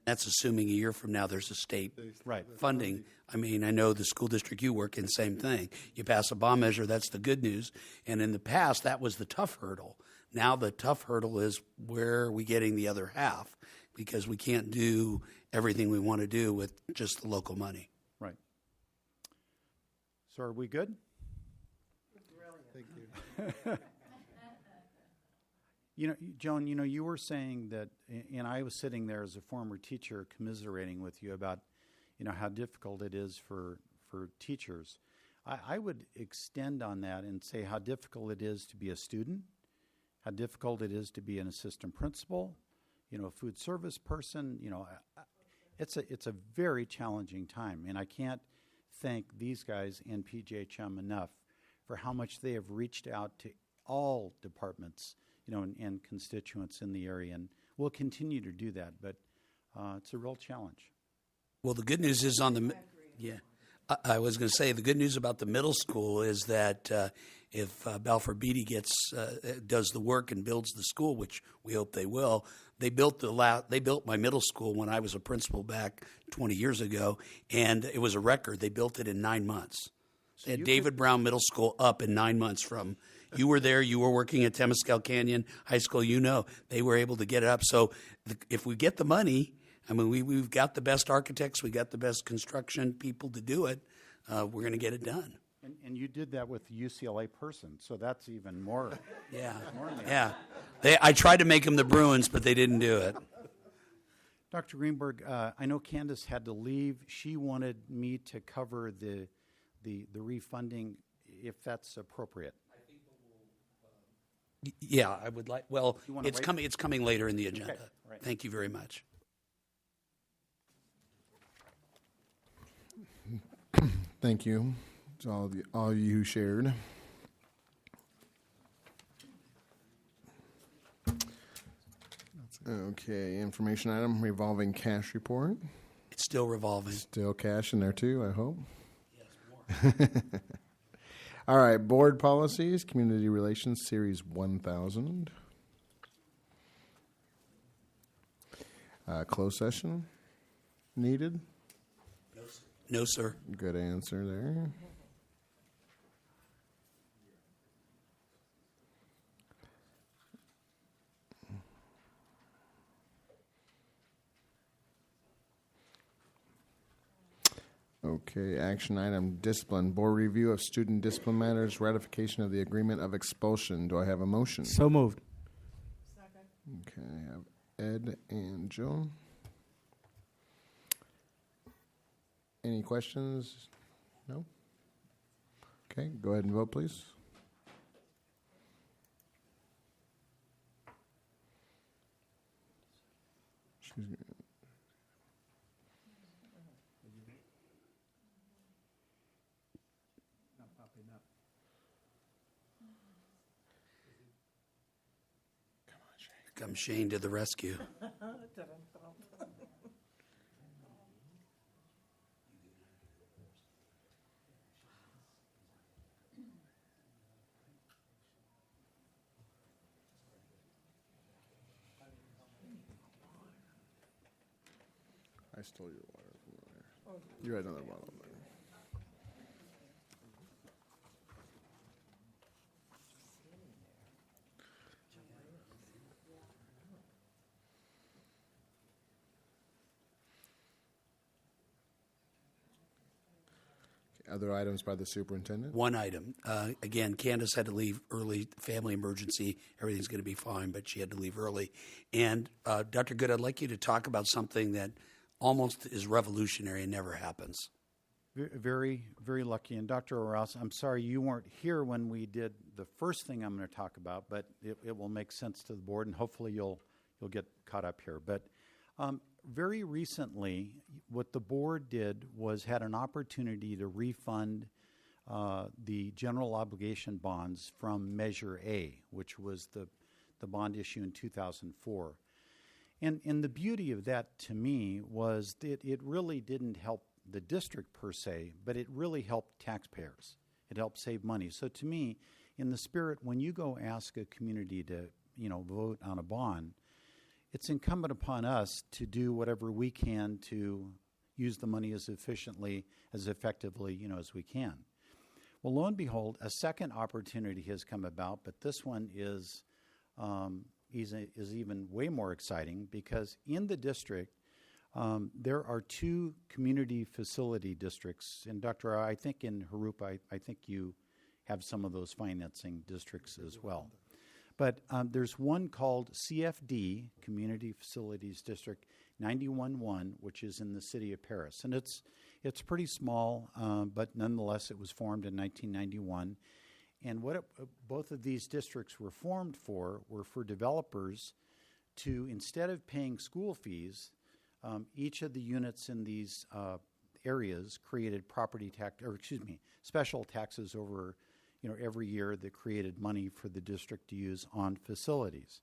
That's assuming a year from now there's a state Right. funding. I mean, I know the school district you work in, same thing. You pass a bond measure, that's the good news. And in the past, that was the tough hurdle. Now the tough hurdle is where are we getting the other half? Because we can't do everything we want to do with just the local money. Right. So are we good? Thank you. You know, Joan, you were saying that, and I was sitting there as a former teacher commiserating with you about, how difficult it is for teachers. I would extend on that and say how difficult it is to be a student, how difficult it is to be an assistant principal, a food service person. It's a very challenging time, and I can't thank these guys and PGHM enough for how much they have reached out to all departments, and constituents in the area, and we'll continue to do that. But it's a real challenge. Well, the good news is on the Yeah. I was going to say the good news about the middle school is that if Balfour Beatty does the work and builds the school, which we hope they will, they built my middle school when I was a principal back 20 years ago, and it was a record. They built it in 9 months. They had David Brown Middle School up in 9 months from. You were there. You were working at Temescal Canyon High School. You know they were able to get it up. So if we get the money, I mean, we've got the best architects. We got the best construction people to do it. We're going to get it done. And you did that with the UCLA person, so that's even more. Yeah, more yeah. I tried to make them the Bruins, but they didn't do it. Dr. Greenberg, I know Candace had to leave. She wanted me to cover the refunding, if that's appropriate. Yeah, I would like. Well, it's wait? coming. It's coming later in the agenda. Okay, right. Thank you very much. Thank you to all you who shared. Okay, information item revolving cash report. It's still revolving. Still cash in there too, I hope. Yes, more. All right, board policies, community relations, series 1000. Closed session needed? No, sir. Good answer there. Okay, action item, discipline. Board review of student discipline matters, ratification of the agreement of expulsion. Do I have a motion? So moved. Okay, I have Ed and Joan. Any questions? No? Okay, go ahead and vote, please. Come Shane to the rescue. I stole your water from over there. You had another bottle there. Other items by the superintendent? One item. Again, Candace had to leave early, family emergency. Everything's going to be fine, but she had to leave early. And Dr. Good, I'd like you to talk about something that almost is revolutionary and never happens. Very, very lucky. And Dr. Rouse, I'm sorry you weren't here when we did the first thing I'm going to talk about, but it will make sense to the board, and hopefully you'll get caught up here. But very recently, what the board did was had an opportunity to refund the general obligation bonds from Measure A, which was the bond issue in 2004. And the beauty of that to me was that it really didn't help the district per se, but it really helped taxpayers. It helped save money. So to me, in the spirit, when you go ask a community to, vote on a bond, it's incumbent upon us to do whatever we can to use the money as efficiently, as effectively, as we can. Well, lo and behold, a second opportunity has come about, but this one is even way more exciting because in the district, there are two community facility districts. And Dr. I think in Haroopa, I think you have some of those financing districts as well. But there's one called CFD, Community Facilities District 91-1, which is in the city of Paris. And it's pretty small, but nonetheless it was formed in 1991. And what both of these districts were formed for were for developers to, instead of paying school fees, each of the units in these areas created special taxes over every year that created money for the district to use on facilities.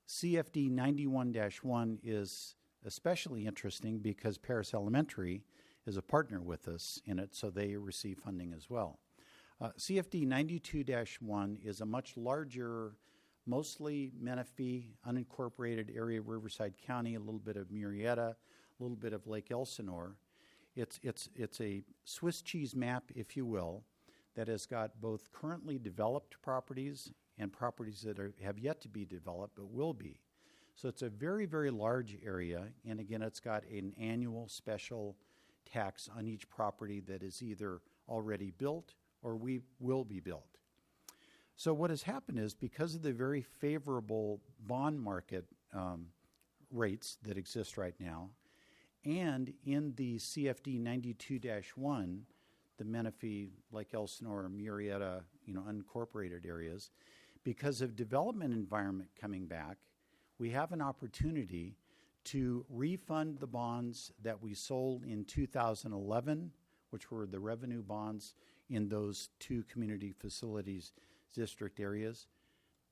CFD 91-1 is especially interesting because Paris Elementary is a partner with us in it, so they receive funding as well. CFD 92-1 is a much larger, mostly Menifee, unincorporated area of Riverside County, a little bit of Murrieta, a little bit of Lake Elsinore. It's a Swiss cheese map, if you will, that has got both currently developed properties and properties that have yet to be developed but will be. So it's a very, very large area, and again, it's got an annual special tax on each property that is either already built or will be built. So what has happened is, because of the very favorable bond market rates that exist right now, and in the CFD 92-1, the Menifee, Lake Elsinore, Murrieta, unincorporated areas, because of development environment coming back, we have an opportunity to refund the bonds that we sold in 2011, which were the revenue bonds in those two community facilities district areas.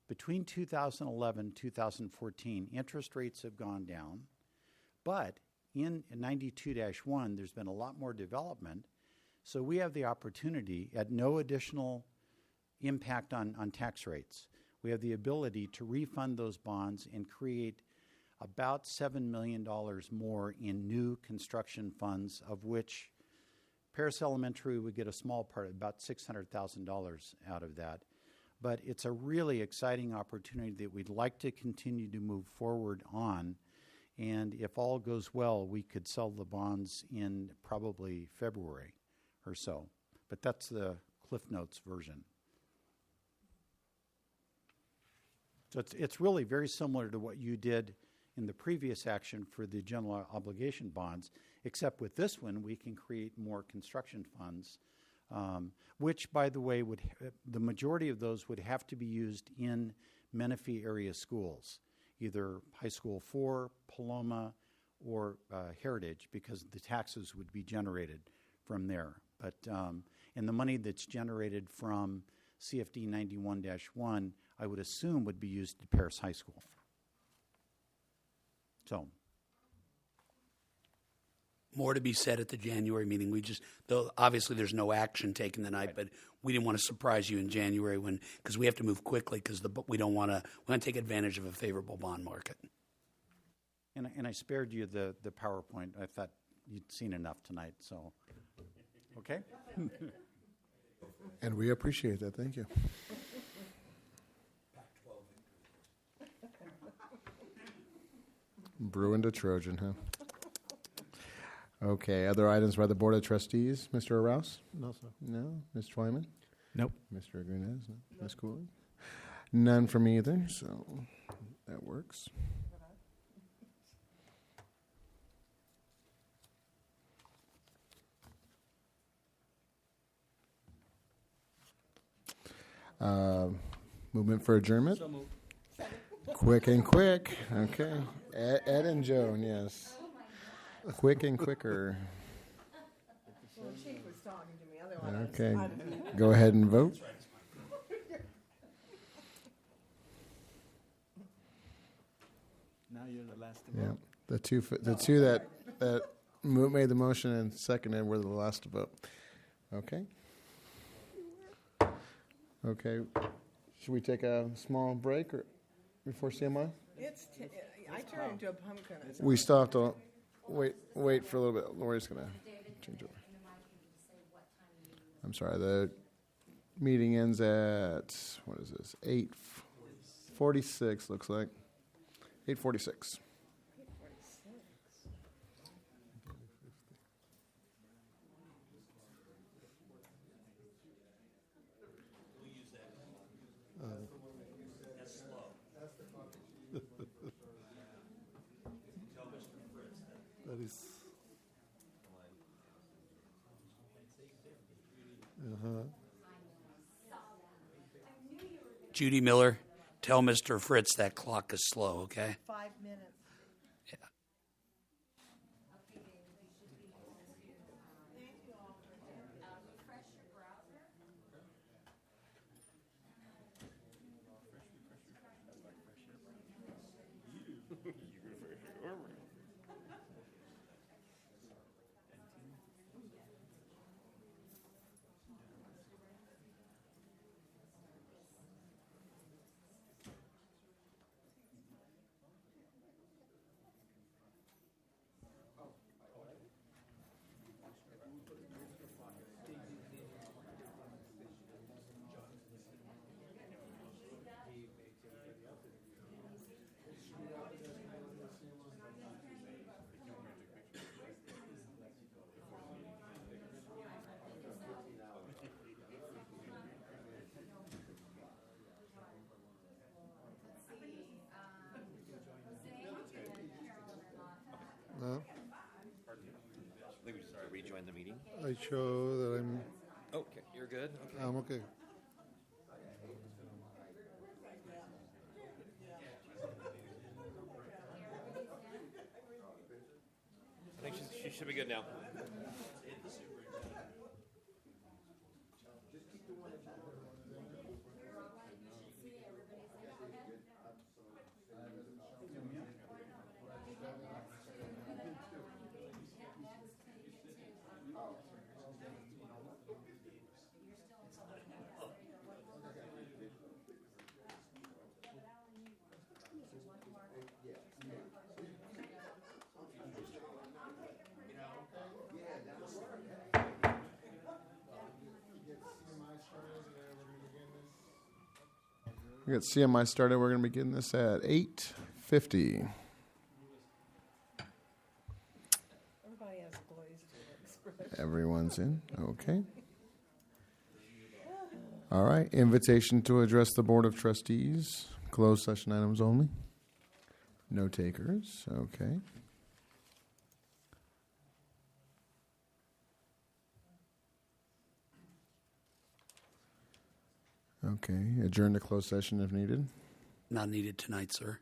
Between 2011 and 2014, interest rates have gone down, but in 92-1, there's been a lot more development, so we have the opportunity at no additional impact on tax rates. We have the ability to refund those bonds and create about $7 million more in new construction funds, of which Paris Elementary would get a small part, about $600,000 out of that. But it's a really exciting opportunity that we'd like to continue to move forward on. And if all goes well, we could sell the bonds in probably February or so. But that's the Cliff Notes version. So it's really very similar to what you did in the previous action for the general obligation bonds, except with this one, we can create more construction funds, which, by the way, the majority of those would have to be used in Menifee area schools, either High School 4, Paloma, or Heritage, because the taxes would be generated from there. But and the money that's generated from CFD 91-1, I would assume would be used at Paris High School. So, more to be said at the January meeting. Though obviously there's no action taken tonight, but we didn't want to surprise you in January because we have to move quickly because we want to take advantage of a favorable bond market. And I spared you the PowerPoint. I thought you'd seen enough tonight, so okay. And we appreciate that. Thank you. Brewing to Trojan, huh? Okay. Other items by the Board of Trustees, Mr. Rouse? No, sir. No. Ms. Twyman? Nope. Mr. Aguinez? No. Ms. Cooley? None from me either, so that works. Movement for adjournment? So moved. Quick and quick. Okay. Ed and Joan, yes. Quick and quicker. Well, the chief was talking to me, otherwise. Okay. Go ahead and vote. Now you're the last to Yeah. vote. The two that made the motion and seconded were the last to vote. Okay. Okay. Should we take a small break before CMI? I turned into a pumpkin. We still have to wait for a little bit. Lori's going to change over. I'm sorry. The meeting ends at, what is this, 8:46 looks like. 8:46. That is. Judy Miller, tell Mr. Fritz that clock is slow, okay? 5 minutes. I show that Okay, you're good. Okay. I'm okay. I think she should be good now. We got CMI started. We're going to begin this at 8:50. Everybody has glazed expression. Everyone's in. Okay. All right. Invitation to address the Board of Trustees. Closed session items only. No takers. Okay. Okay. Adjourn to closed session if needed. Not needed tonight, sir.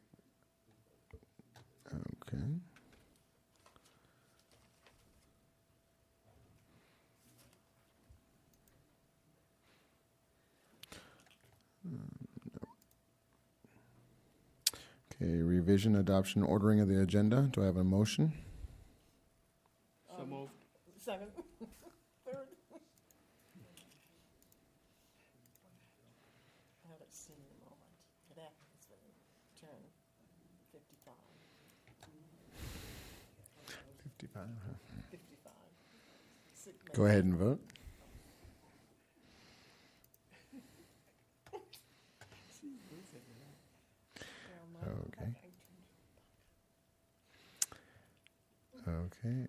Okay. Okay, revision, adoption, ordering of the agenda. Do I have a motion? So moved. Second. Third. I haven't seen the moment. Today it's been turn 55. 55. 55. Sick man. Go ahead and vote. Okay. Okay.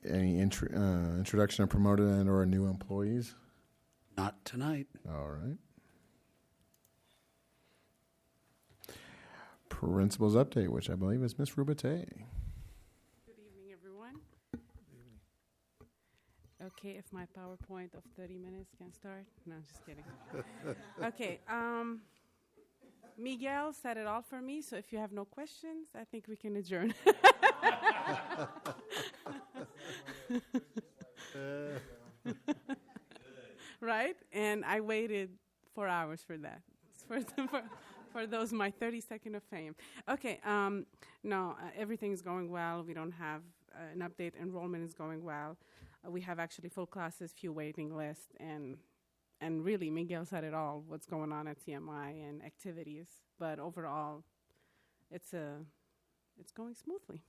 Any introduction of promoted and or new employees? Not tonight. All right. Principal's update, which I believe is Miss Rubate. Good evening, everyone. Okay, if my PowerPoint of 30 minutes can start. No, I'm just kidding. Okay, Miguel said it all for me, so if you have no questions, I think we can adjourn. Right? And I waited 4 hours for that. For those, my 30-second of fame. Okay, no, everything's going well. We don't have an update. Enrollment is going well. We have actually full classes, few waiting lists, and really, Miguel said it all, what's going on at CMI and activities. But overall, it's going smoothly.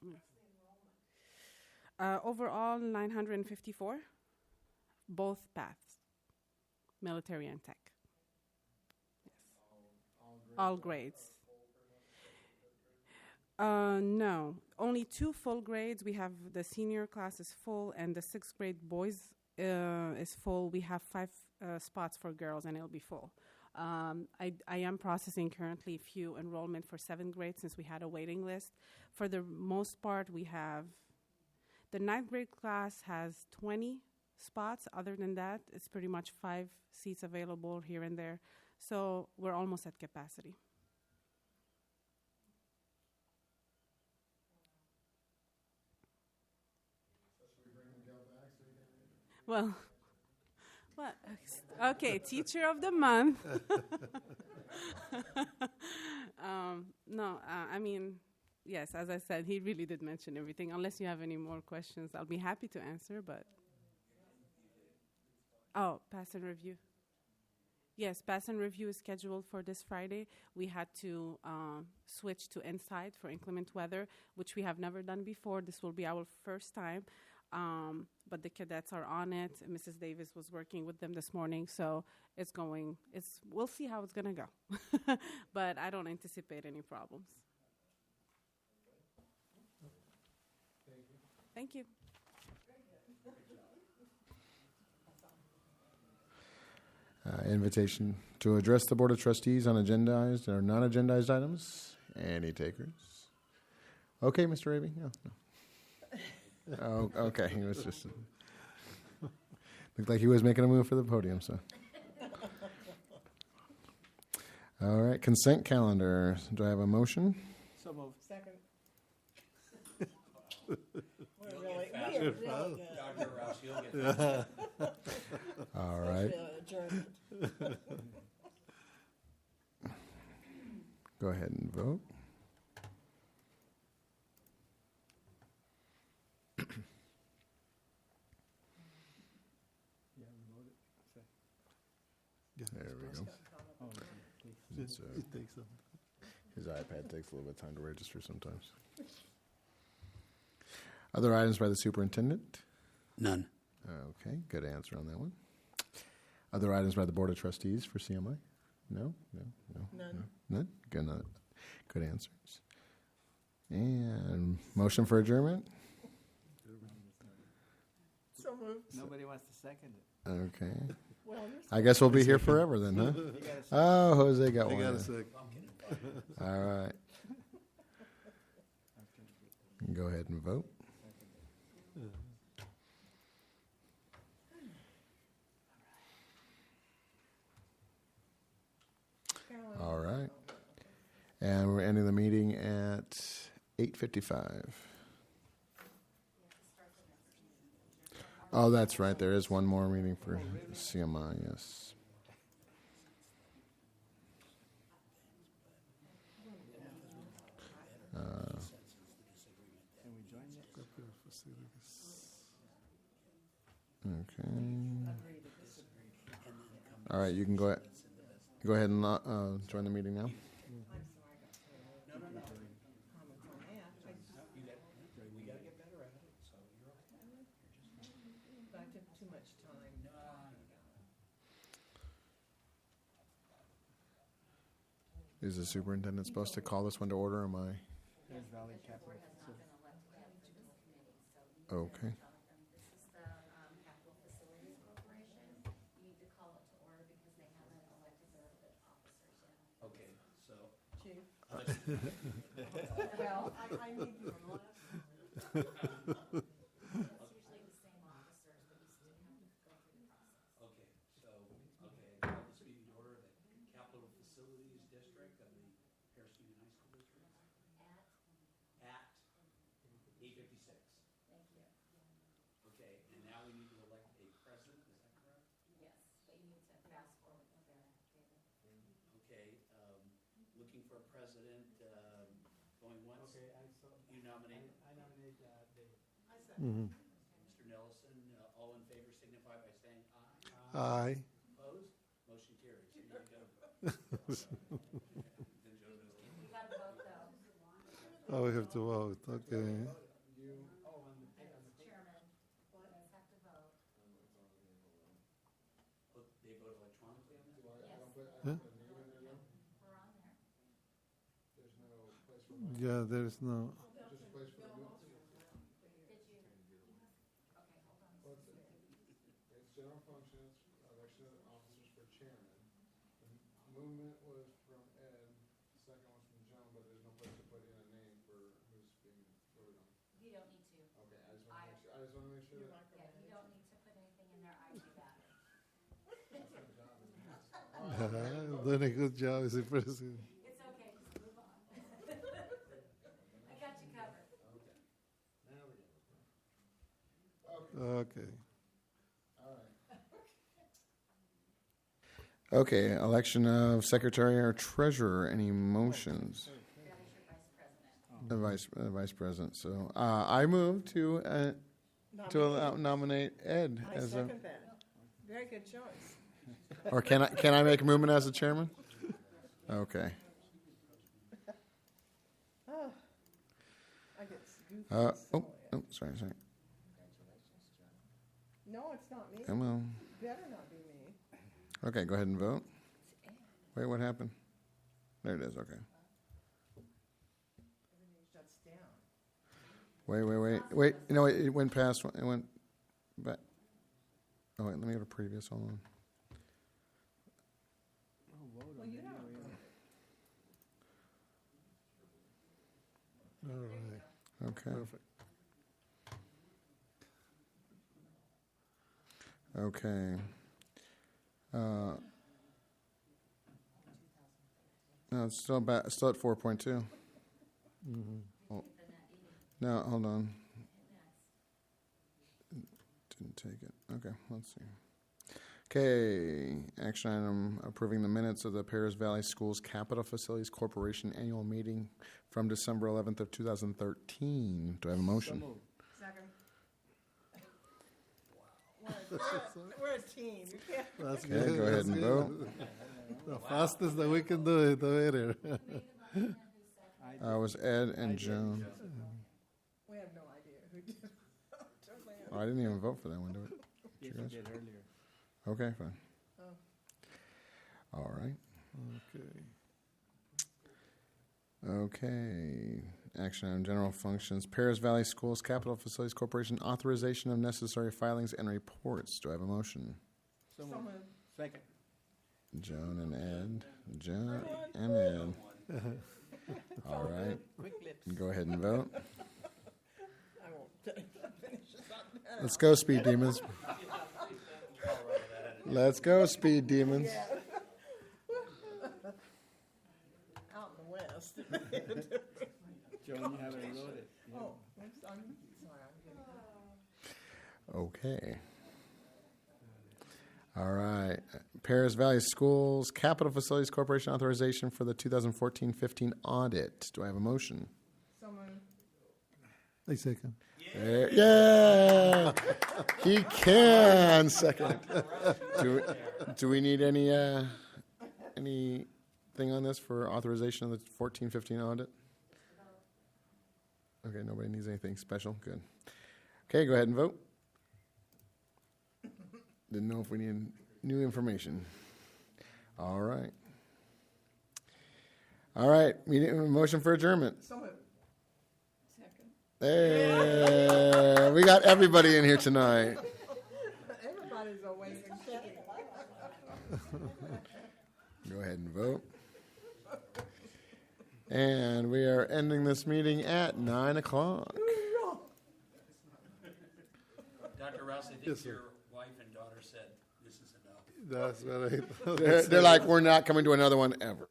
Yes. Overall, 954, both paths, military and tech. All grades. No, only 2 full grades. We have the senior class is full, and the 6th grade boys is full. We have 5 spots for girls, and it'll be full. I am processing currently few enrollment for 7th grade since we had a waiting list. For the most part, we have the 9th grade class has 20 spots. Other than that, it's pretty much 5 seats available here and there. So we're almost at capacity. Well, what? Okay, teacher of the month. No, I mean, yes, as I said, he really did mention everything. Unless you have any more questions, I'll be happy to answer, but. Oh, pass and review. Yes, pass and review is scheduled for this Friday. We had to switch to inside for inclement weather, which we have never done before. This will be our first time. But the cadets are on it. Mrs. Davis was working with them this morning, so we'll see how it's going to go. But I don't anticipate any problems. Thank you. Invitation to address the Board of Trustees on agendized or non-agendized items. Any takers? Okay, Mr. Raby? No. Oh, okay. He was just looked like he was making a move for the podium. So, all right. Consent calendar. Do I have a motion? So moved. Second. We are really good. Dr. Rouse, you'll get All right. Adjournment. Go ahead and vote. There we go. It's, It takes some. his iPad takes a little bit of time to register sometimes. Other items by the superintendent? None. Okay, good answer on that one. Other items by the Board of Trustees for CMI? No? None. None? Good answers. And motion for adjournment? So moved. Nobody wants to second it. Okay. Well, you're I guess we'll be here forever then, huh? You gotta second. Oh, Jose got I one. got a in. sec. All right. Go ahead and vote. All right. And we're ending the meeting at 8:55. Oh, that's right. There is one more meeting for CMI, yes. Can we join it? Okay. All right, you can go ahead and join the meeting now. I took too much time. Is the superintendent supposed to call this one to order? Or am I? There's Valley Capital. Okay. Okay, so. Chief. Well, I need you on last. Okay, so, call this meeting to order, the Capital Facilities District of the Harris Union High School District. At 8:56. Thank you. Okay, and now we need to elect a president, is that correct? Yes, but you need to fast forward with that, David. Okay, looking for a president, going once? Okay, You nominate? I nominate David. I second. Mhm. Mr. Nelson, all in favor signify by saying aye. Aye. Opposed? Motion carries. Here you go. You got to vote though. Oh, we have to vote. Okay. As chairman, let's have to vote. They vote electronically on that? Huh? We're on there. Yeah, there's no. It's general functions, election of officers for chairman. The movement was from Ed, second was from Joan, but there's no place to put in a name for who's being voted on. You don't need to. Okay, I just want to make sure that. Yeah, you don't need to put anything in there. I do that. Doing a good job as a president. It's okay, just move on. I got you covered. Okay. Okay, election of secretary or treasurer. Any motions? That is your vice president. The vice president. So I move to nominate Ed I as a. second that. Very good choice. Or can I make a movement as the chairman? Okay. Oh, I get goofy. Sorry. No, it's not me. Come on. Better not be me. Okay, go ahead and vote. Wait, what happened? There it is. Okay. Everything shuts down. Wait. You know, it went past. It went back. Oh wait, let me go to previous. Hold on. Well, you don't. All right. Okay. Perfect. Okay. No, it's still at 4.2. Oh. No, hold on. Didn't take it. Okay, let's see. Okay, action item approving the minutes of the Paris Valley Schools Capital Facilities Corporation annual meeting from December 11th of 2013. Do I have a motion? Second. We're a team. You can't. That's Okay, go ahead and vote. The fastest that we can do it, the better. It was Ed and Joan. We have no idea who did it. Oh, I didn't even vote for that one, do it? Yes, you you guys? did earlier. Okay, fine. All right. Okay. Action item, general functions. Paris Valley Schools Capital Facilities Corporation authorization of necessary filings and reports. Do I have a motion? So moved. Second. Joan and Ed. Joan and Ed. All right. Quick lips. Go ahead and vote. I won't finish this up. Let's go, Speed Demons. Let's go, Speed Demons. Out in the west. Joan, you haven't wrote it. Yeah. Oh, I'm sorry. I'm getting. Okay. All right. Paris Valley Schools Capital Facilities Corporation authorization for the 2014-15 audit. Do I have a motion? Someone. I second. Yeah. He can second. Do we need anything on this for authorization of the 14-15 audit? Okay, nobody needs anything special. Good. Okay, go ahead and vote. Didn't know if we needed new information. All right. All right. Motion for adjournment. Someone. Second. Hey, we got everybody in here tonight. Everybody's awake and checking. Go ahead and vote. And we are ending this meeting at 9 o'clock. Dr. Rouse, I think Yes, sir. your wife and daughter said this is enough. That's what I They're like, we're not coming to another one ever.